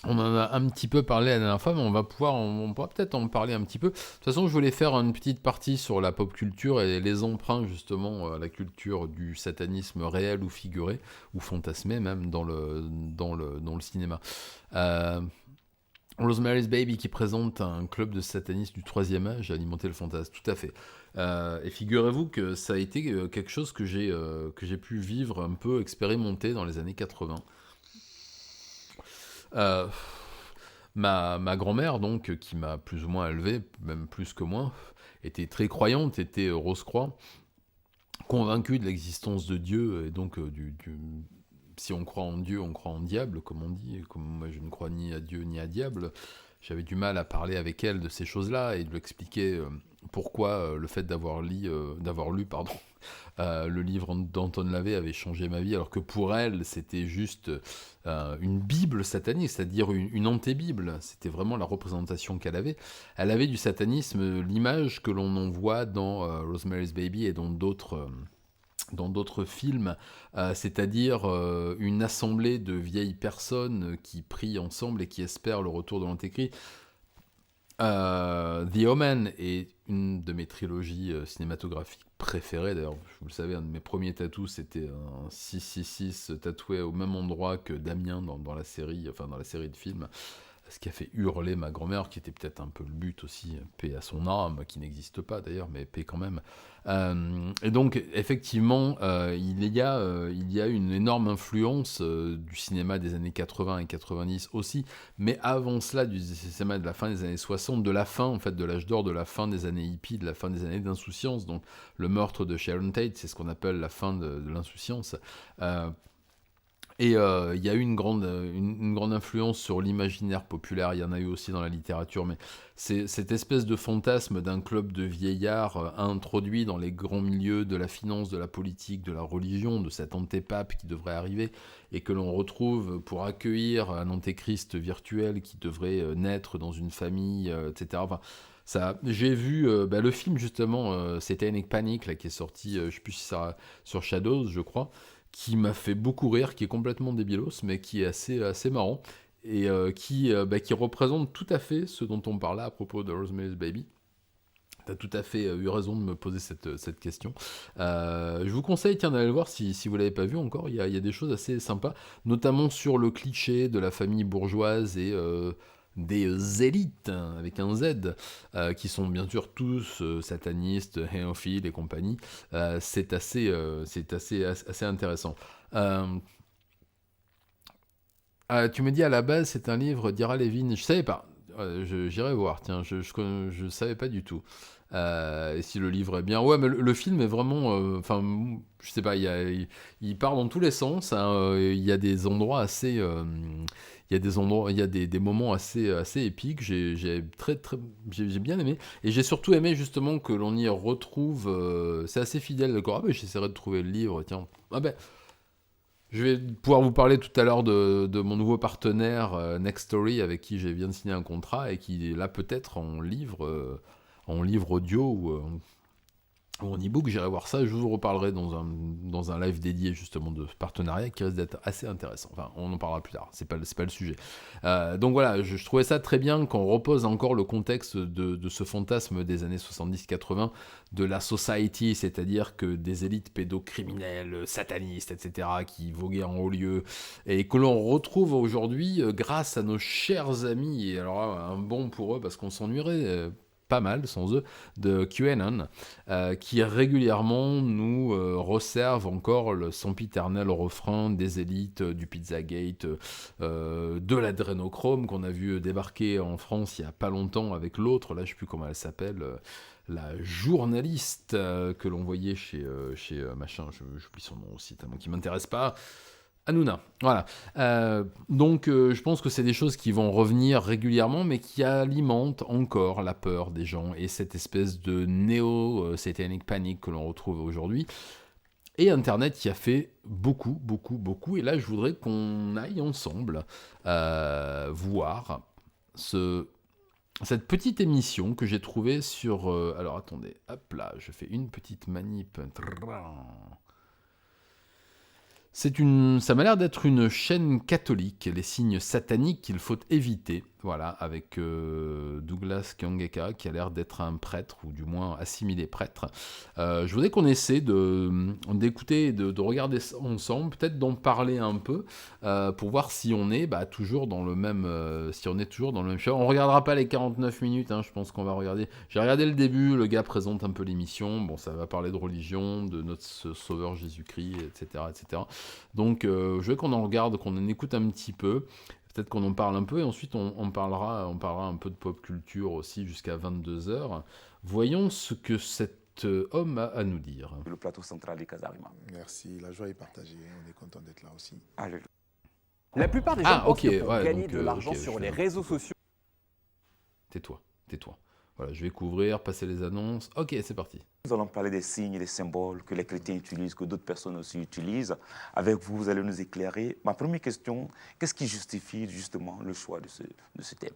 On en a un petit peu parlé la dernière fois, mais on pourra peut-être en parler un petit peu. De toute façon, je voulais faire une petite partie sur la pop culture et les emprunts justement à la culture du satanisme réel ou figuré, ou fantasmé même dans le cinéma. Rosemary's Baby qui présente un club de satanistes du 3e âge, alimenter le fantasme, tout à fait. Et figurez-vous que ça a été quelque chose que j'ai pu vivre un peu, expérimenter dans les années 80. Ma grand-mère, donc, qui m'a plus ou moins élevé, même plus que moi, était très croyante, était Rose-Croix, convaincue de l'existence de Dieu, et donc si on croit en Dieu, on croit en diable, comme on dit, et comme moi je ne crois ni à Dieu ni à diable, j'avais du mal à parler avec elle de ces choses-là, et de lui expliquer pourquoi le fait d'avoir lu le livre d'Anton LaVey avait changé ma vie, alors que pour elle, c'était juste une Bible satanique, c'est-à-dire une anté-Bible. C'était vraiment la représentation qu'elle avait. Elle avait du satanisme, l'image que l'on en voit dans Rosemary's Baby et dans d'autres films, c'est-à-dire une assemblée de vieilles personnes qui prient ensemble et qui espèrent le retour de l'Antéchrist. The Omen est une de mes trilogies cinématographiques préférées. D'ailleurs, vous le savez, un de mes premiers tatous, c'était un 666 tatoué au même endroit que Damien dans la série de films. Ce qui a fait hurler ma grand-mère, qui était peut-être un peu le but aussi, paix à son âme, qui n'existe pas d'ailleurs, mais paix quand même. Et donc, effectivement, il y a une énorme influence du cinéma des années 80 et 90 aussi, mais avant cela, du cinéma de la fin des années 60, de la fin, en fait, de l'âge d'or, de la fin des années hippies, de la fin des années d'insouciance. Donc, le meurtre de Sharon Tate, c'est ce qu'on appelle la fin de l'insouciance. Et il y a eu une grande influence sur l'imaginaire populaire, il y en a eu aussi dans la littérature, mais c'est cette espèce de fantasme d'un club de vieillards introduit dans les grands milieux de la finance, de la politique, de la religion, de cet antépape qui devrait arriver, et que l'on retrouve pour accueillir un antéchrist virtuel qui devrait naître dans une famille, etc. Enfin, j'ai vu le film justement, Satanic Panic, là, qui est sorti, je ne sais plus si ça sur Shadows, je crois, qui m'a fait beaucoup rire, qui est complètement débilos, mais qui est assez marrant, et qui représente tout à fait ce dont on parlait à propos de Rosemary's Baby. Tu as tout à fait eu raison de me poser cette question. Je vous conseille d'aller le voir si vous ne l'avez pas vu encore. Il y a des choses assez sympas, notamment sur le cliché de la famille bourgeoise et des élites, avec un Z, qui sont bien sûr tous satanistes, héophiles et compagnie. C'est assez intéressant. Tu me dis à la base c'est un livre d'Ira Levin. Je savais pas. J'irai voir. Tiens, je savais pas du tout. Et si le livre est bien, ouais, mais le film est vraiment, je sais pas, il part dans tous les sens. Il y a des endroits assez, il y a des moments assez épiques. J'ai bien aimé, et j'ai surtout aimé justement que l'on y retrouve. C'est assez fidèle, d'accord. J'essaierai de trouver le livre. Tiens, je vais pouvoir vous parler tout à l'heure de mon nouveau partenaire Next Story, avec qui je viens de signer un contrat et qui est là peut-être en livre audio ou en e-book. J'irai voir ça, je vous reparlerai dans un live dédié justement de ce partenariat qui risque d'être assez intéressant. Enfin, on en parlera plus tard, c'est pas le sujet. Donc voilà, je trouvais ça très bien qu'on repose encore le contexte de ce fantasme des années 70-80 de la society, c'est-à-dire que des élites pédocriminelles, satanistes, etc., qui voguaient en haut lieu, et que l'on retrouve aujourd'hui grâce à nos chers amis, et alors un bon pour eux parce qu'on s'ennuierait pas mal sans eux, de QAnon, qui régulièrement nous resservent encore le sempiternel refrain des élites, du Pizzagate, de l'adrénochrome qu'on a vu débarquer en France il n'y a pas longtemps avec l'autre, là je ne sais plus comment elle s'appelle, la journaliste que l'on voyait chez machin, j'oublie son nom aussi, tellement qui ne m'intéresse pas, Hanouna, voilà. Donc je pense que c'est des choses qui vont revenir régulièrement, mais qui alimentent encore la peur des gens et cette espèce de néo-satanic panic que l'on retrouve aujourd'hui. Et Internet qui a fait beaucoup, et là je voudrais qu'on aille ensemble voir cette petite émission que j'ai trouvée sur... alors attendez, hop là, je fais une petite manip... Ça m'a l'air d'être une chaîne catholique, les signes sataniques qu'il faut éviter. Voilà, avec Douglas Kyongeka qui a l'air d'être un prêtre, ou du moins assimilé prêtre. Je voudrais qu'on essaie d'écouter, de regarder ça ensemble, peut-être d'en parler un peu, pour voir si on est toujours dans le même show. On regardera pas les 49 minutes, je pense qu'on va regarder. J'ai regardé le début, le gars présente un peu l'émission. Bon, ça va parler de religion, de notre sauveur Jésus-Christ, etc., etc. Donc, je veux qu'on en regarde, qu'on en écoute un petit peu. Peut-être qu'on en parle un peu, et ensuite on parlera un peu de pop culture aussi jusqu'à 22h. Voyons ce que cet homme a à nous dire. Le plateau central des Casarima. Merci, la joie est partagée, on est content d'être là aussi. Alléluia. La plupart des gens pensent que pour gagner de l'argent sur les réseaux sociaux... Tais-toi. Voilà, je vais couvrir, passer les annonces. Ok, c'est parti. Nous allons parler des signes et des symboles que les chrétiens utilisent, que d'autres personnes aussi utilisent. Avec vous, vous allez nous éclairer. Ma première question, qu'est-ce qui justifie justement le choix de ce thème?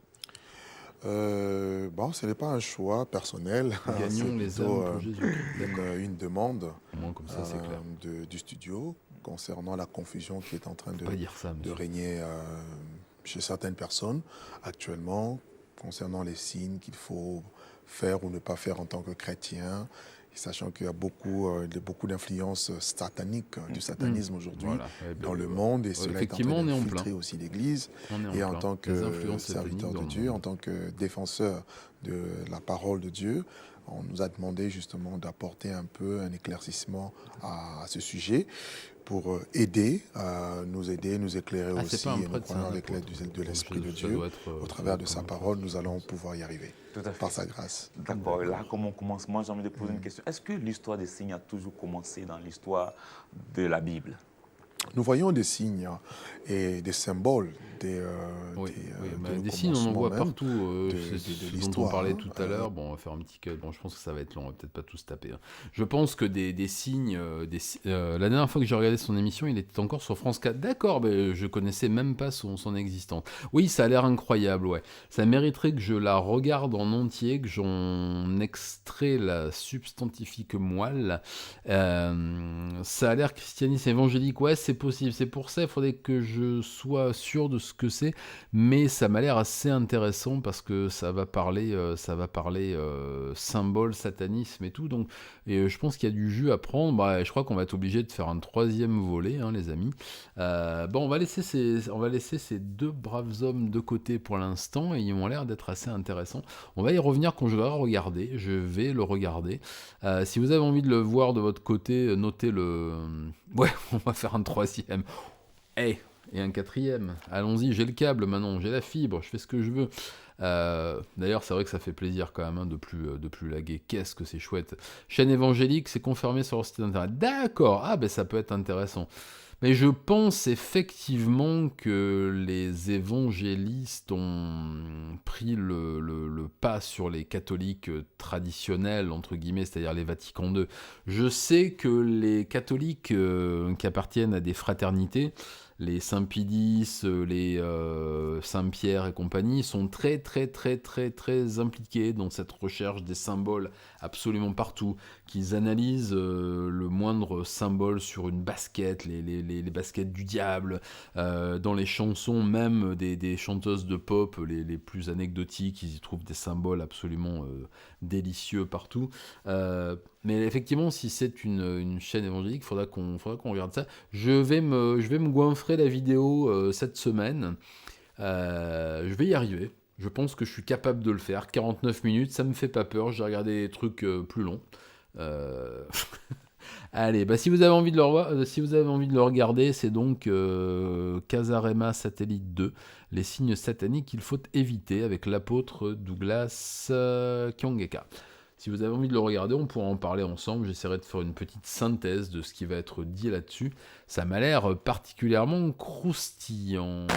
Ce n'est pas un choix personnel. Gagnons les âmes pour Jésus. Une demande comme ça, c'est clair. Du studio concernant la confusion qui est en train de régner chez certaines personnes actuellement, concernant les signes qu'il faut faire ou ne pas faire en tant que chrétien, sachant qu'il y a beaucoup d'influences sataniques, du satanisme aujourd'hui dans le monde, et cela est en train d'infiltrer aussi l'Église. Et en tant que serviteur de Dieu, en tant que défenseur de la parole de Dieu, on nous a demandé justement d'apporter un peu un éclaircissement à ce sujet, pour nous éclairer aussi, et nous croyons avec l'aide de l'Esprit de Dieu, au travers de sa parole, nous allons pouvoir y arriver, par sa grâce. D'accord, là, comme on commence, moi j'ai envie de poser une question. Est-ce que l'histoire des signes a toujours commencé dans l'histoire de la Bible? Nous voyons des signes et des symboles des signes, on en voit partout. C'est ce dont on parlait tout à l'heure. Bon, on va faire un petit cut. Bon, je pense que ça va être long, on va peut-être pas tous taper. Je pense que des signes... la dernière fois que j'ai regardé son émission, il était encore sur France 4. D'accord, mais je connaissais même pas son existence. Oui, ça a l'air incroyable, ouais. Ça mériterait que je la regarde en entier, que j'en extrais la substantifique moelle. Ça a l'air christianisme évangélique, ouais, c'est possible. C'est pour ça, il faudrait que je sois sûr de ce que c'est, mais ça m'a l'air assez intéressant parce que ça va parler symbole, satanisme et tout. Donc, je pense qu'il y a du jus à prendre. Je crois qu'on va être obligé de faire un 3e volet, les amis. On va laisser ces deux braves hommes de côté pour l'instant, et ils ont l'air d'être assez intéressants. On va y revenir quand je vais regarder. Je vais le regarder. Si vous avez envie de le voir de votre côté, notez-le. Ouais, on va faire un 3e. Et un 4e. Allons-y, j'ai le câble maintenant, j'ai la fibre, je fais ce que je veux. D'ailleurs, c'est vrai que ça fait plaisir quand même de plus laguer. Qu'est-ce que c'est chouette. Chaîne évangélique, c'est confirmé sur leur site internet. D'accord, ça peut être intéressant. Mais je pense effectivement que les évangélistes ont pris le pas sur les catholiques traditionnels, entre guillemets, c'est-à-dire les Vatican II. Je sais que les catholiques qui appartiennent à des fraternités, les Saint-Pidis, les Saint-Pierre et compagnie, sont très très très très très impliqués dans cette recherche des symboles absolument partout, qu'ils analysent le moindre symbole sur une basket, les baskets du diable, dans les chansons même des chanteuses de pop les plus anecdotiques, ils y trouvent des symboles absolument délicieux partout. Mais effectivement, si c'est une chaîne évangélique, faudra qu'on regarde ça. Je vais me goinfrer la vidéo cette semaine. Je vais y arriver. Je pense que je suis capable de le faire. 49 minutes, ça me fait pas peur. J'ai regardé des trucs plus longs. Allez, si vous avez envie de le regarder, c'est donc Casarema Satellite 2, les signes sataniques qu'il faut éviter, avec l'apôtre Douglas Kyongeka. Si vous avez envie de le regarder, on pourra en parler ensemble. J'essaierai de faire une petite synthèse de ce qui va être dit là-dessus. Ça m'a l'air particulièrement croustillant.